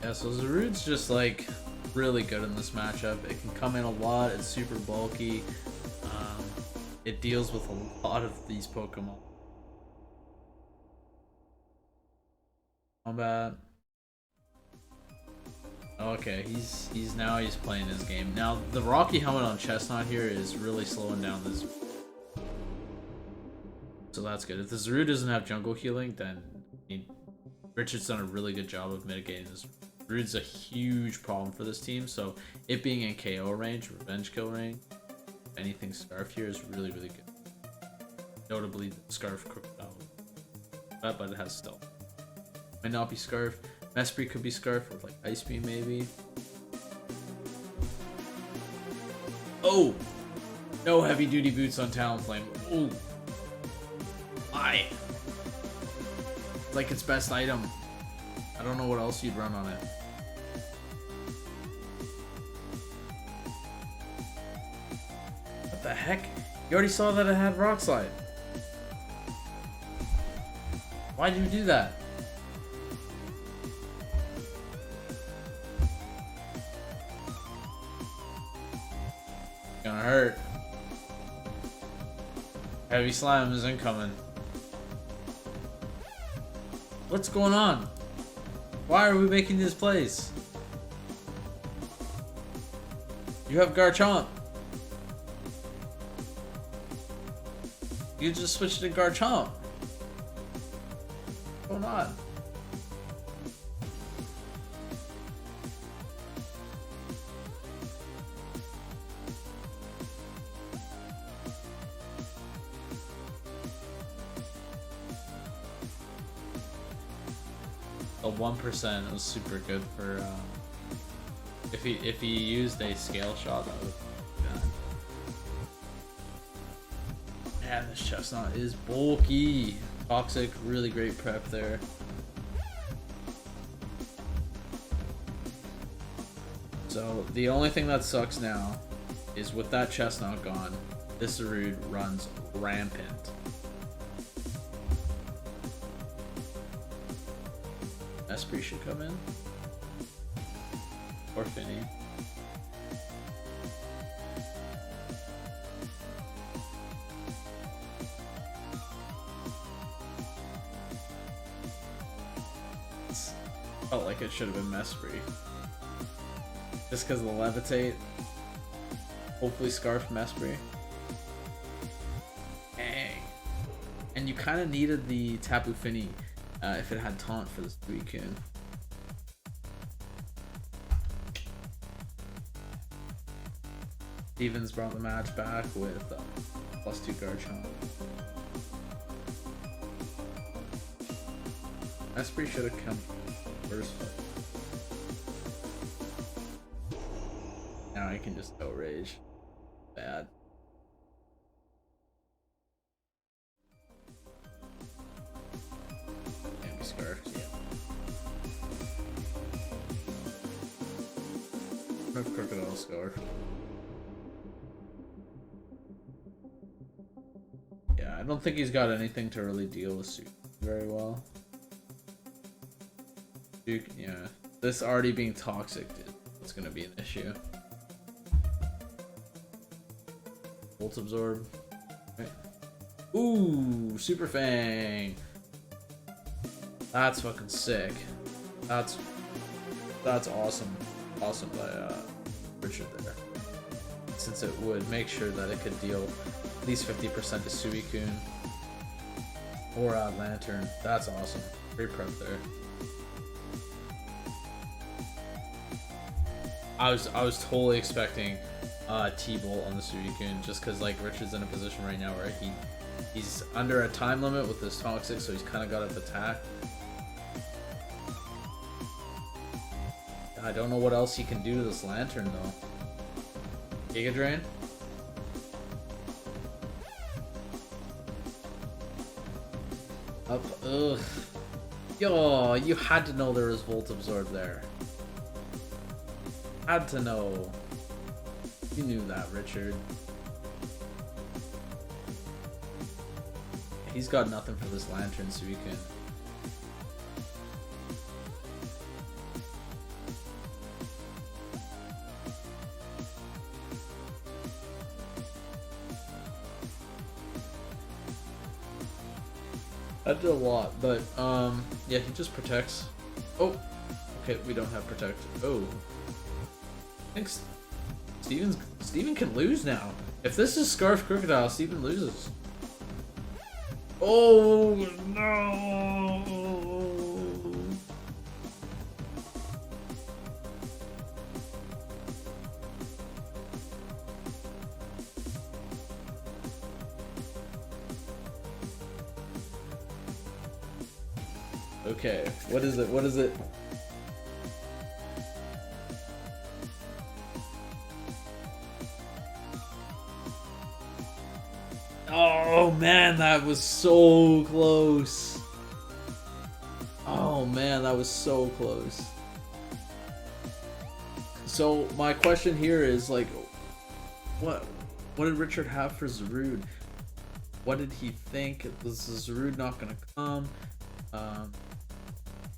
Yeah, so Zarude's just like really good in this matchup. It can come in a lot, it's super bulky. It deals with a lot of these Pokemon. Combat. Okay, he's playing his game. Now the Rocky helmet on Chestnut here is really slowing down this. So that's good. If the Zarude doesn't have jungle healing, then Richard's done a really good job of mitigating this. Zarude's a huge problem for this team, so it being in KO range, revenge kill range, anything Scarf here is really, really good. Notably, Scarf Crocodile. But it has Stealth. Might not be Scarf. Mesprit could be Scarf with like Ice Beam maybe. Oh! No heavy duty boots on Talonflame. Oh! Why? It's like its best item. I don't know what else you'd run on it. What the heck? You already saw that it had Rock Slide. Why did you do that? It's gonna hurt. Heavy Slime is incoming. What's going on? Why are we making this place? You have Garchomp. You just switched to Garchomp. What's going on? the 1% was super good for if he used a scale shot, that would be good. Man, this chestnut is bulky. Toxic, really great prep there. So the only thing that sucks now is with that chestnut gone, this Jarrod runs rampant. Esprit should come in. Or Finny. Felt like it should have been Mesprit. Just because of the levitate. Hopefully Scarf Mesprit. Dang. And you kind of needed the Tapu Fini if it had taunt for this Suicune. Stevens brought the match back with +2 Garchomp. Esprit should have come first. Now I can just go rage. Bad. Can't be scarfed, yeah. No crocodile scarf. Yeah, I don't think he's got anything to really deal with Suit very well. Duke, yeah. This already being toxic, it's gonna be an issue. Volt Absorb. Right. Ooh, Super Fang. That's fucking sick. That's awesome. Awesome by Richard there. Since it would make sure that it could deal at least 50% to Suicune or Lantern. That's awesome. Great prep there. I was totally expecting T-Bolt on the Suicune just because like Richard's in a position right now where he's under a time limit with this toxic, so he's kind of got to attack. I don't know what else he can do to this Lantern though. Giga Drain? Up, ugh. Yo, you had to know there was Volt Absorb there. Had to know. You knew that, Richard. He's got nothing for this Lantern, so we can. I did a lot, but yeah, he just protects. Oh, okay, we don't have protect. Oh, I think Steven can lose now. If this is Scarf Crocodile, Steven loses. Oh no! Okay, what is it? What is it? Oh man, that was so close. Oh man, that was so close. So my question here is like, what did Richard have for Jarrod? What did he think? Was Jarrod not gonna come? I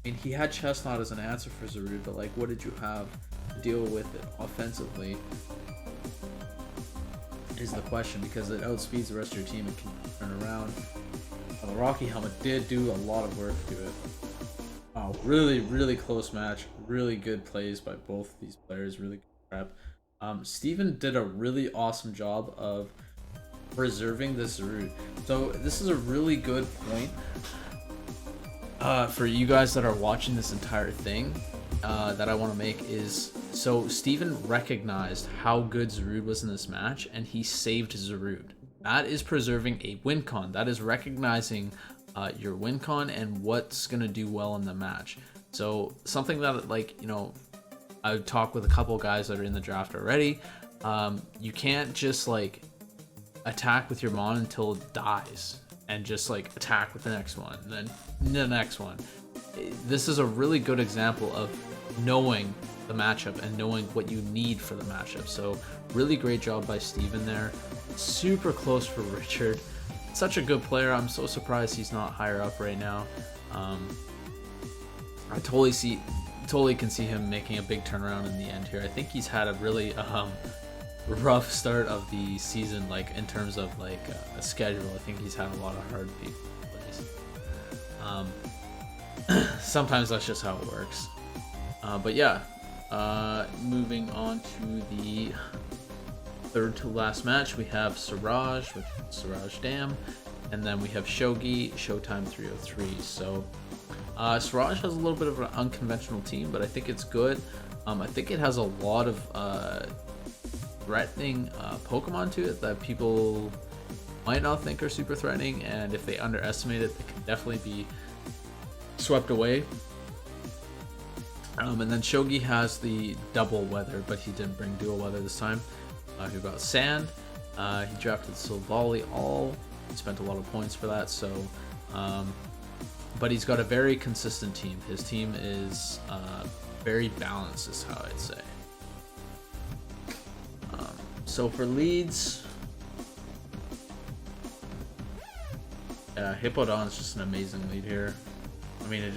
mean, he had Chestnut as an answer for Jarrod, but like, what did you have to deal with it offensively? Is the question, because it outspeeds the rest of your team and can turn around. The Rocky Helmet did do a lot of work to it. Wow, really close match. Really good plays by both these players. Really good prep. Steven did a really awesome job of preserving this route. So this is a really good point for you guys that are watching this entire thing that I want to make is, so Steven recognized how good Jarrod was in this match and he saved Jarrod. That is preserving a win con. That is recognizing your win con and what's going to do well in the match. So something that, like, you know, I would talk with a couple guys that are in the draft already. You can't just like attack with your mon until it dies and just like attack with the next one and then the next one. This is a really good example of knowing the matchup and knowing what you need for the matchup. So really great job by Steven there. Super close for Richard. Such a good player. I'm so surprised he's not higher up right now. I totally can see him making a big turnaround in the end here. I think he's had a really rough start of the season, like in terms of like a schedule. I think he's had a lot of hard plays. Sometimes that's just how it works. But yeah, moving on to the third to last match, we have Siraj, which is Siraj Dam, and then we have Shoghi, Showtime 303. So Siraj has a little bit of an unconventional team, but I think it's good. I think it has a lot of threatening Pokemon to it that people might not think are super threatening, and if they underestimate it, they can definitely be swept away. And then Shoghi has the double weather, but he didn't bring dual weather this time. He got sand. He drafted Silvally all. He spent a lot of points for that. So, but he's got a very consistent team. His team is very balanced, is how I'd say. So for leads, Hippodon is just an amazing lead here. I mean, it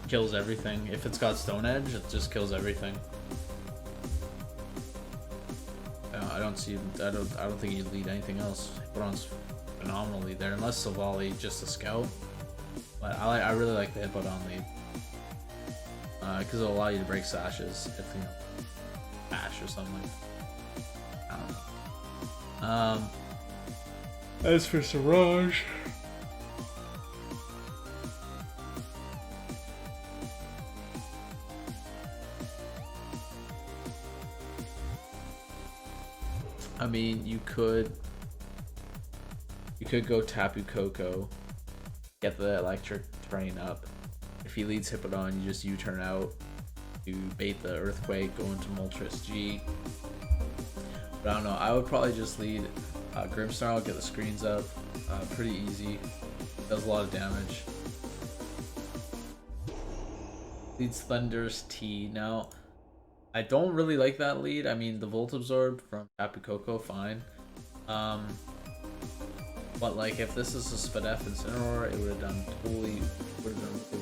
kills everything. If it's got Stone Edge, it just kills everything. I don't think he'd lead anything else. Hippodon's phenomenally there, unless Silvally just a scout. But I really like the Hippodon lead because it'll allow you to break sashes if you know Ash or something. I don't know. As for Siraj, I mean, you could go Tapu Koko, get the electric terrain up. If he leads Hippodon, you just U-turn out, you bait the Earthquake, go into Moltres G. But I don't know, I would probably just lead Grimmsnarl, get the screens up, pretty easy, does a lot of damage. Leads Thunder's T. Now, I don't really like that lead. I mean, the Volt Absorb from Tapu Koko, fine. But like, if this is a Spadef Incineroar, it would have done really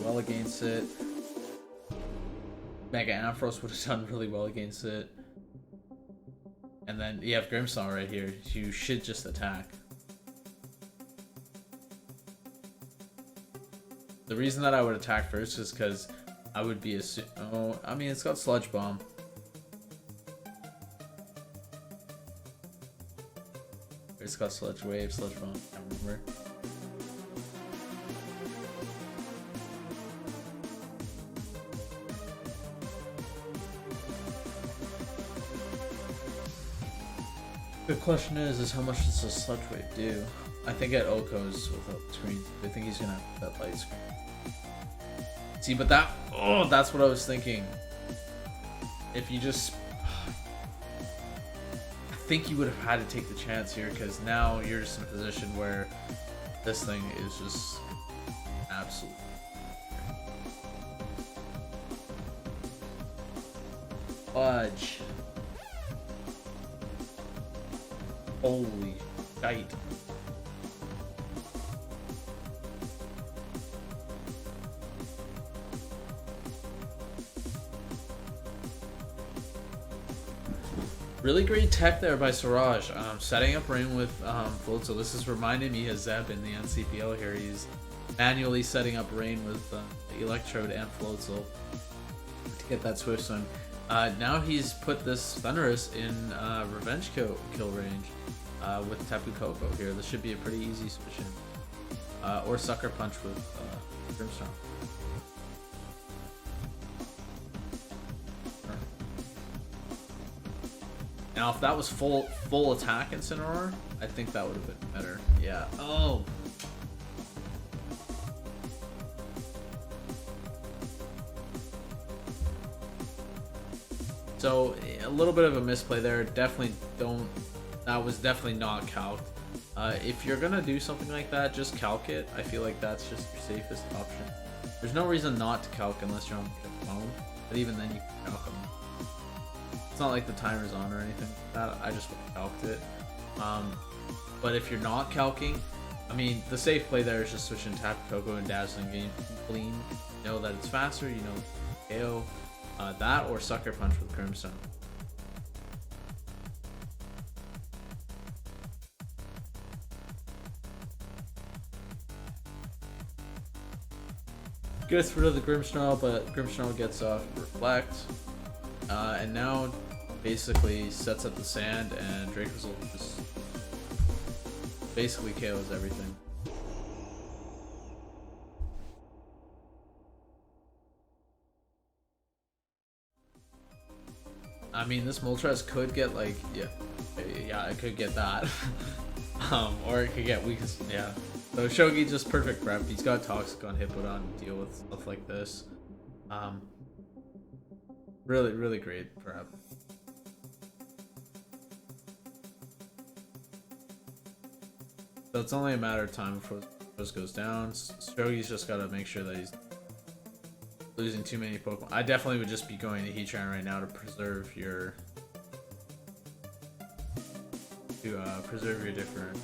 well against it. Mega Ampharos would have done really well against it. And then you have Grimmsnarl right here. You should just attack. The reason that I would attack first is because I would be I mean, it's got Sludge Bomb. It's got Sludge Wave, Sludge Bomb, I can't remember. The question is how much does a Sludge Wave do? I think at Oko's without screens. I think he's gonna have that light screen. See, but that's what I was thinking. If you just, I think you would have had to take the chance here, because now you're just in a position where this thing is just absolute. Fudge. Holy shite. Really great tech there by Siraj. Setting up Rain with Float. So this is reminding me of Zeb in the NCPL here. He's manually setting up Rain with Electrode and Floatzel to get that Swift Swing. Now he's put this Thunderous in Revenge kill range with Tapu Koko here. This should be a pretty easy switch in. Or Sucker Punch with Grimmsnarl. Now, if that was full attack Incineroar, I think that would have been better. Yeah. Oh. So a little bit of a misplay there. Definitely don't. That was definitely not calced. If you're gonna do something like that, just calc it. I feel like that's just your safest option. There's no reason not to calc unless you're on your phone, but even then you can calc them. It's not like the timer's on or anything like that. I just calced it. But if you're not calking, I mean, the safe play there is just switching Tap Coco and Dazzling Game Clean. You know that it's faster, you know KO. That or Sucker Punch with Crimson. Gets rid of the Grimmsnarl, but Grimmsnarl gets off Reflect. And now basically sets up the sand, and Dracozolt just basically KOs everything. I mean, this Moltres could get like, yeah, it could get that. Or it could get weakness, yeah. So Shoghi just perfect prep. He's got Toxic on Hippodon to deal with stuff like this. Really, really great prep. So it's only a matter of time before this goes down. Shoghi's just got to make sure that he's losing too many Pokemon. I definitely would just be going to Heatran right now to preserve your different.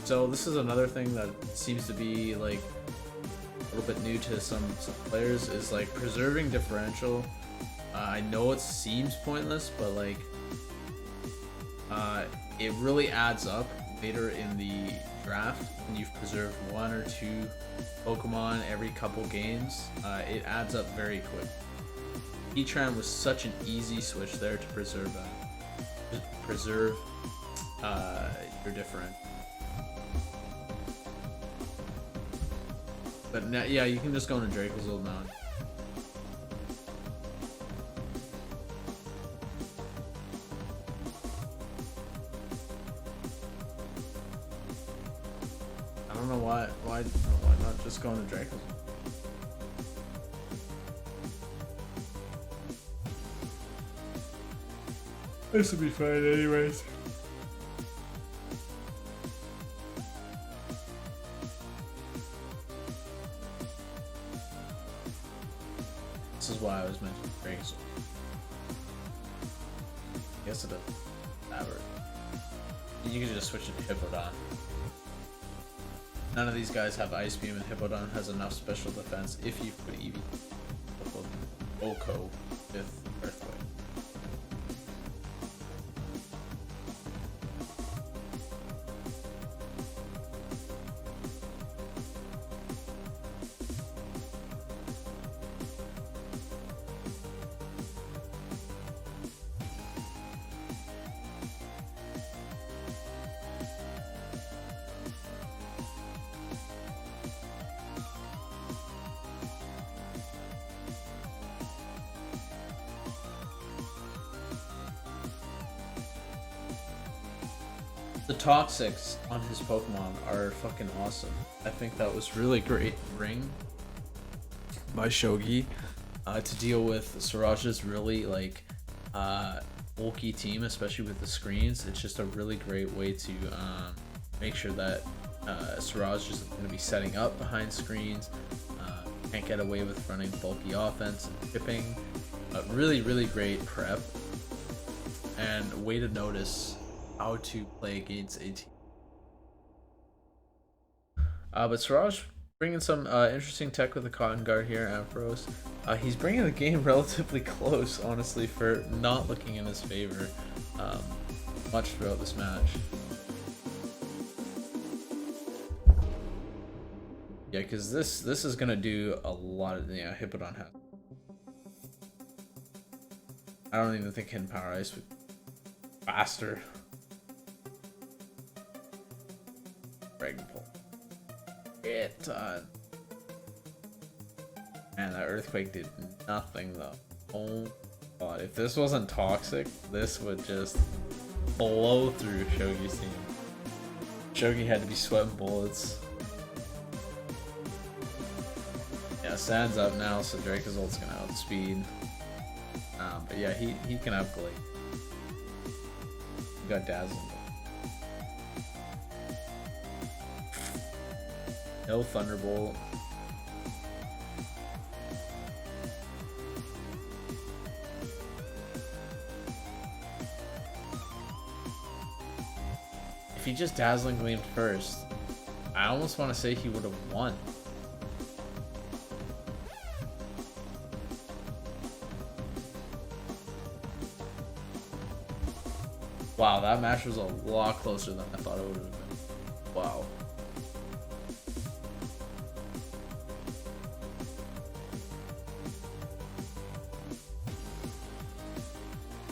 So this is another thing that seems to be like a little bit new to some players, is like preserving differential. I know it seems pointless, but like it really adds up later in the draft when you've preserved 1 or 2 Pokemon every couple games. It adds up very quick. Heatran was such an easy switch there to preserve your different. But now, yeah, you can just go into Dracozolt now. I don't know why not just go into Dracozolt. This will be fine anyways. This is why I was mentioning Dracozolt. Yes, it does. Average. You can just switch it to Hippodon. None of these guys have Ice Beam, and Hippodon has enough special defense if you put Eevee Oko with Earthquake. The Toxics on his Pokemon are fucking awesome. I think that was really great ring by Shoghi to deal with Siraj's really like bulky team, especially with the screens. It's just a really great way to make sure that Siraj is going to be setting up behind screens, can't get away with running bulky offense and chipping. Really, really great prep, and way to notice how to play against a team. But Siraj bringing some interesting tech with the Cotton Guard here, Ampharos. He's bringing the game relatively close, honestly, for not looking in his favor much throughout this match. Yeah, because this is gonna do a lot of, yeah, Hippodon has. I don't even think Hidden Power Ice would be faster. Dragon Pulse. Man, that Earthquake did nothing though. Oh god, if this wasn't toxic, this would just blow through Shoghi's team. Shoghi had to be sweating bullets. Yeah, Yeah, Sand's up now, so Draco's ult's gonna outspeed. But yeah, he can outplay. He got dazzled. No Thunderbolt. If he just Dazzling Gleamed first, I almost want to say he would have won. Wow, that match was a lot closer than I thought it would have been. Wow.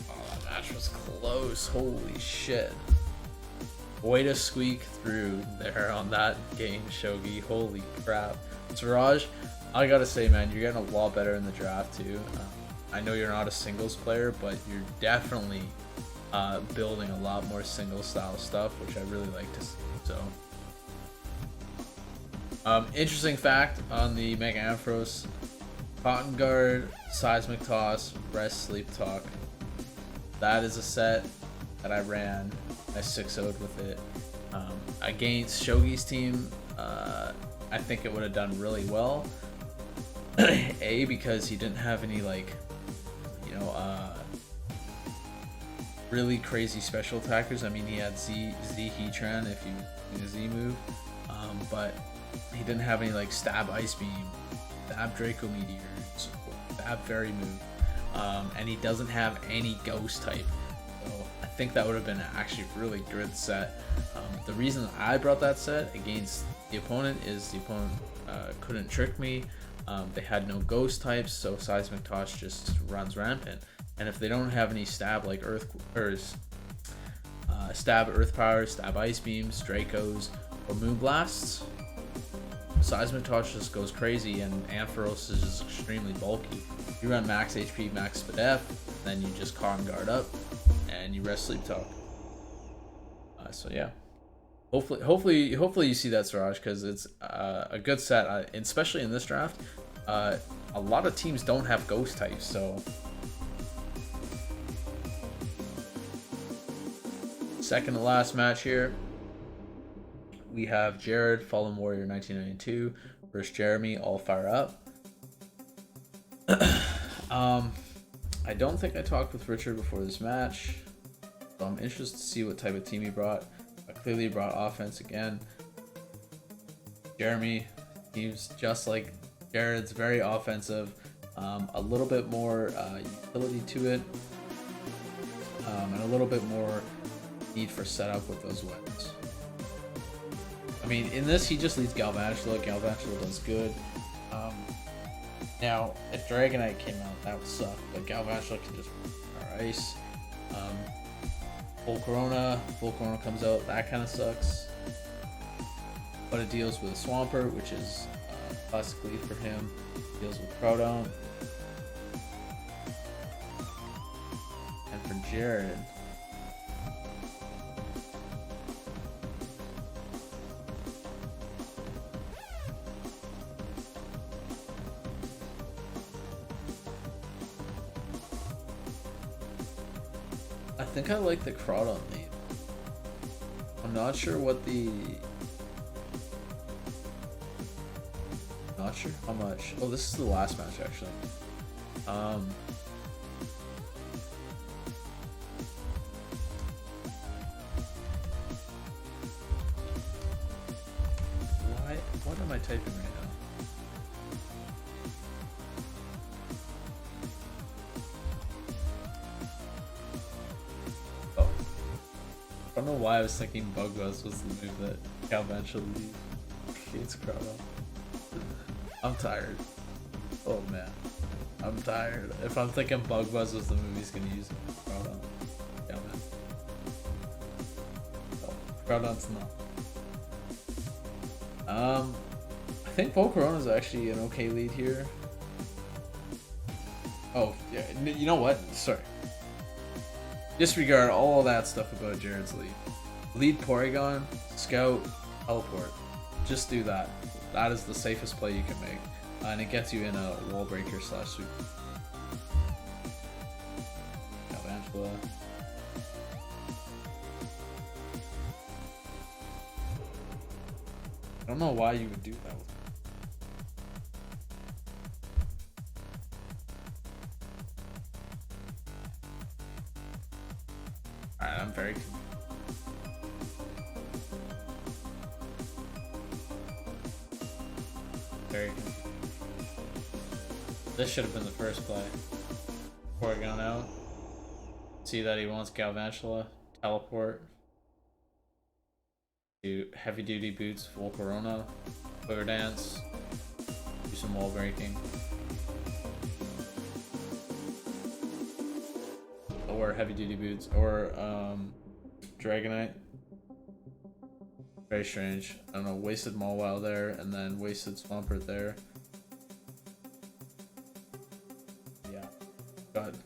Oh, that match was close. Holy shit. Way to squeak through there on that game, Shoghi. Holy crap. Siraj, I gotta say, man, you're getting a lot better in the draft, too. I know you're not a singles player, but you're definitely building a lot more single style stuff, which I really like to see. So, interesting fact on the Mega Ampharos: Cotton Guard, Seismic Toss, Rest, Sleep Talk. That is a set that I ran. I 6-0'd with it. Against Shoghi's team, I think it would have done really well. A, because he didn't have any, like, you know, really crazy special attackers. I mean, he had Z Heatran if you do a Z move, but he didn't have any like Stab Ice Beam, Stab Draco Meteors, Stab Fairy move, and he doesn't have any Ghost type. So I think that would have been actually a really good set. The reason I brought that set against the opponent is the opponent couldn't trick me. They had no Ghost types, so Seismic Toss just runs rampant. And if they don't have any stab like stab Earth Power, Stab Ice Beams, Dracos, or Moonblasts, Seismic Toss just goes crazy, and Ampharos is just extremely bulky. You run max HP, max speed F, then you just Cotton Guard up, and you Rest Sleep Talk. So yeah, hopefully you see that, Siraj, because it's a good set, especially in this draft. A lot of teams don't have Ghost types, so. Second to last match here, we have Jarrod, Fallen Warrior 1992 versus Jeremy, All Fire Up. I don't think I talked with Richard before this match, so I'm interested to see what type of team he brought. Clearly brought offense again. Jeremy seems just like Jarrod's, very offensive, a little bit more utility to it, and a little bit more need for setup with those weapons. I mean, in this he just leads Galvantula. Galvantula does good. Now if Dragonite came out, that would suck, but Galvantula can just our ice. Full Corona comes out, that kind of sucks, but it deals with Swampert, which is classic lead for him. Deals with Groudon, and for Jarrod, I think I like the Groudon lead. I'm not sure what the... Not sure how much. Oh, this is the last match, actually. What am I typing right now? I don't know why I was thinking Bug Buzz was the move that Galvantula hates Groudon. I'm tired. Oh man, I'm tired. If I'm thinking Bug Buzz was the move he's gonna use Groudon. Yeah, man. Oh, Groudon's not. I think Volcarona is actually an okay lead here. Oh yeah, you know what? Sorry. Disregard all that stuff about Jarrod's lead. Lead Porygon, Scout, Teleport. Just do that. That is the safest play you can make. And it gets you in a wall breaker slash sweep. Angela. I don't know why you would do that with me. Alright, I'm very confused. Very confused. This should have been the first play. Before I got out. See that he wants Galvantula, teleport. Do heavy duty boots, full Corona, quiver dance, do some wall breaking. Or heavy duty boots, or Dragonite. Very strange. I don't know, wasted Mawile there, and then wasted Swampert there. Yeah. Go ahead.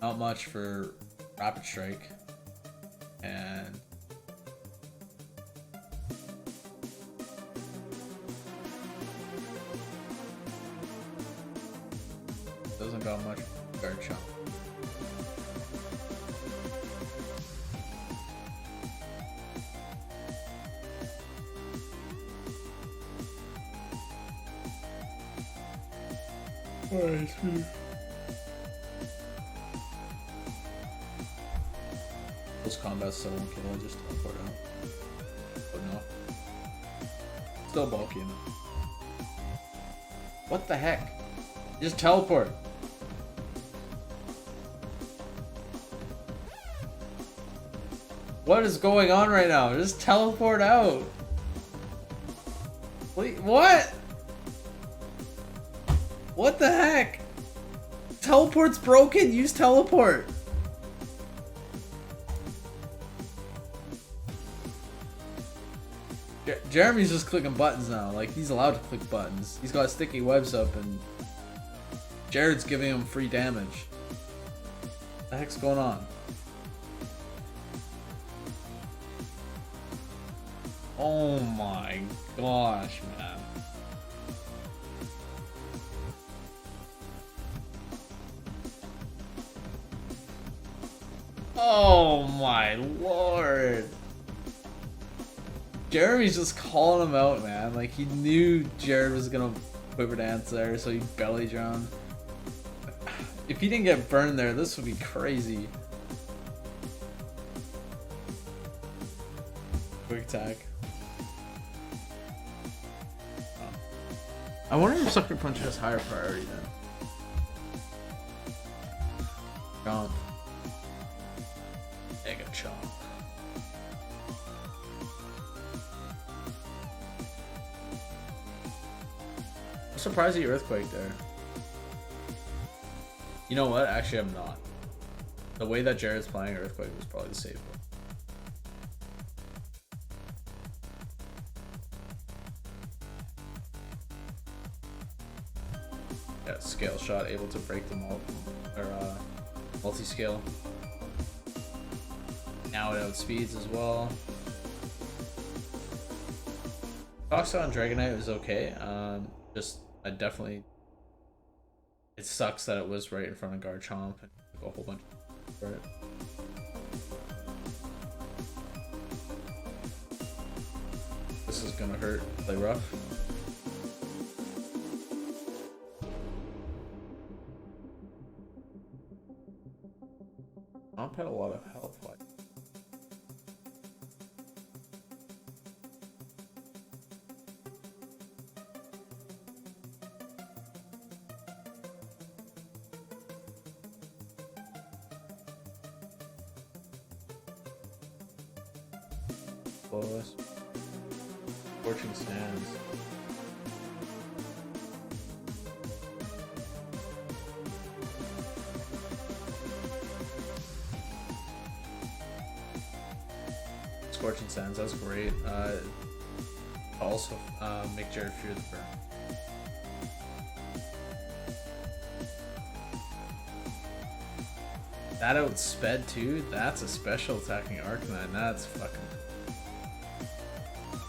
Not much for Rapid Strike. And doesn't got much guard chunk. Alright. Close combat still won't kill, I just teleport out. But no. Still bulky enough. What the heck? Just teleport. What is going on right now? Just teleport out. Wait, what? What the heck? Teleport's broken. Use teleport. Jeremy's just clicking buttons now. Like, he's allowed to click buttons. He's got sticky webs up and Jarrod's giving him free damage. What the heck's going on? Oh my gosh, man. Oh my lord. Jeremy's just calling him out, man. Like, he knew Jarrod was gonna quiver dance there, so he belly drowned. If he didn't get burned there, this would be crazy. Quick attack. I wonder if Sucker Punch has higher priority then. Chomp. Mega Chomp. I'm surprised he Earthquake there. You know what? Actually, I'm not. The way that Jarrod's playing Earthquake was probably the safe one. Yeah, scale shot, able to break them all, or multi-scale. Now it outspeeds as well. Toxel on Dragonite was okay. I definitely. It sucks that it was right in front of Garchomp and took a whole bunch for it. This is gonna hurt. Play rough. Chomp had a lot of health. Like. Scorching Sands. Scorching Sands, that's great. Also, make Jarrod fear the burn. That outsped too? That's a special attacking Arcanine. That's fucking.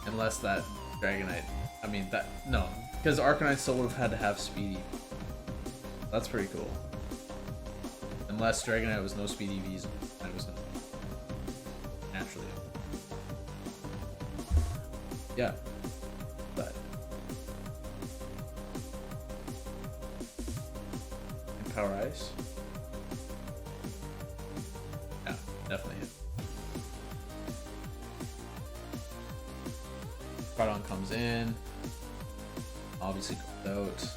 Unless that Dragonite. I mean, that, no, because Arcanine still would have had to have speedy. That's pretty cool. Unless Dragonite was no speedy V's, and it was no naturally. Yeah, but and Power Ice. Yeah, definitely hit. Cardon comes in. Obviously goes out.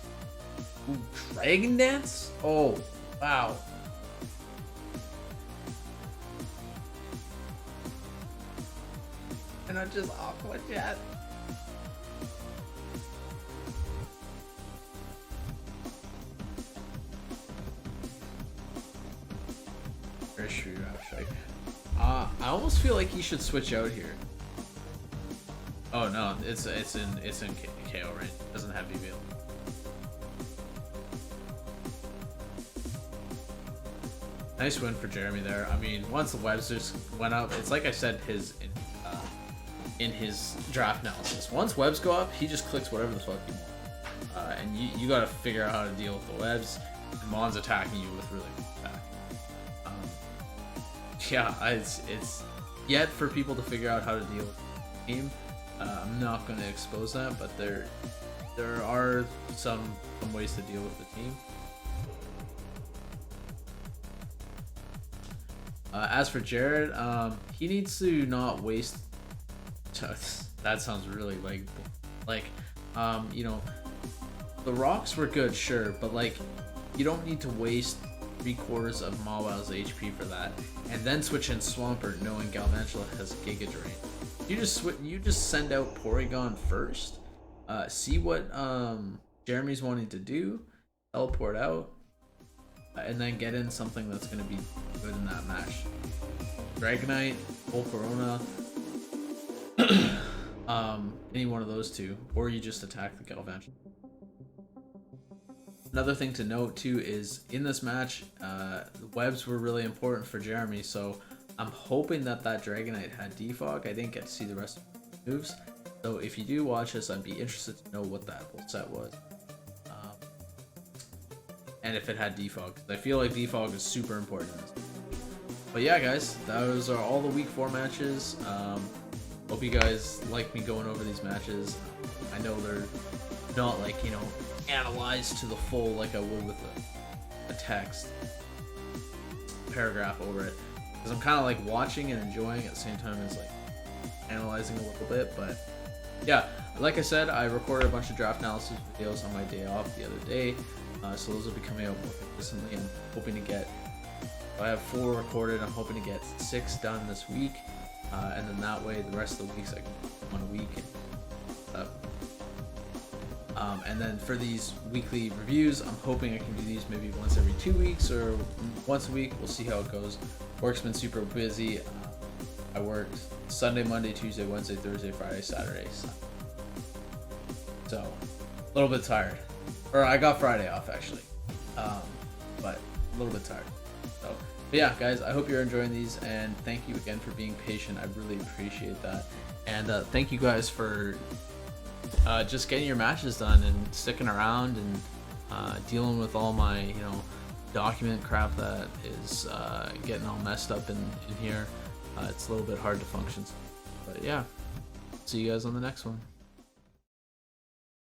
Ooh, Dragon Dance? Oh, wow. And I just Aqua Jet. Very true, actually. I almost feel like he should switch out here. Oh no, it's in KO range. It doesn't have BBL. Nice win for Jeremy there. I mean, once the webs just went up, it's like I said in his draft analysis. Once webs go up, he just clicks whatever the fuck you want, and you got to figure out how to deal with the webs. And Mon's attacking you with really good attack. Yeah, it's yet for people to figure out how to deal with the team. I'm not going to expose that, but there are some ways to deal with the team. As for Jarrod, he needs to not waste. That sounds really like you know, the rocks were good, sure, but like you don't need to waste 3/4 of Mawil's HP for that, and then switch in Swampert knowing Galvantula has Giga Drain. You just send out Porygon first, see what Jeremy's wanting to do, teleport out, and then get in something that's going to be good in that match. Dragonite, Volcarona, any one of those two, or you just attack the Galvantula. Another thing to note too is in this match, the webs were really important for Jeremy, so I'm hoping that Dragonite had defog. I didn't get to see the rest of the moves, so if you do watch this, I'd be interested to know what that whole set was, and if it had defog. I feel like defog is super important. But yeah, guys, those are all the week 4 matches. Hope you guys like me going over these matches. I know they're not like, you know, analyzed to the full like I would with a text paragraph over it, because I'm kind of like watching and enjoying at the same time as like analyzing a little bit. But yeah, like I said, I recorded a bunch of draft analysis videos on my day off the other day, so those will be coming out more consistently. I'm hoping to get, I have 4 recorded, I'm hoping to get 6 done this week, and then that way the rest of the weeks I can do 1 week. And then for these weekly reviews, I'm hoping I can do these maybe once every 2 weeks or once a week. We'll see how it goes. Work's been super busy. I worked Sunday, Monday, Tuesday, Wednesday, Thursday, Friday, Saturday. So a little bit tired. Or I got Friday off actually, but a little bit tired. So, but yeah, guys, I hope you're enjoying these, and thank you again for being patient. I really appreciate that. And thank you guys for just getting your matches done and sticking around and dealing with all my, you know, document crap that is getting all messed up in here. It's a little bit hard to function, but yeah, see you guys on the next one.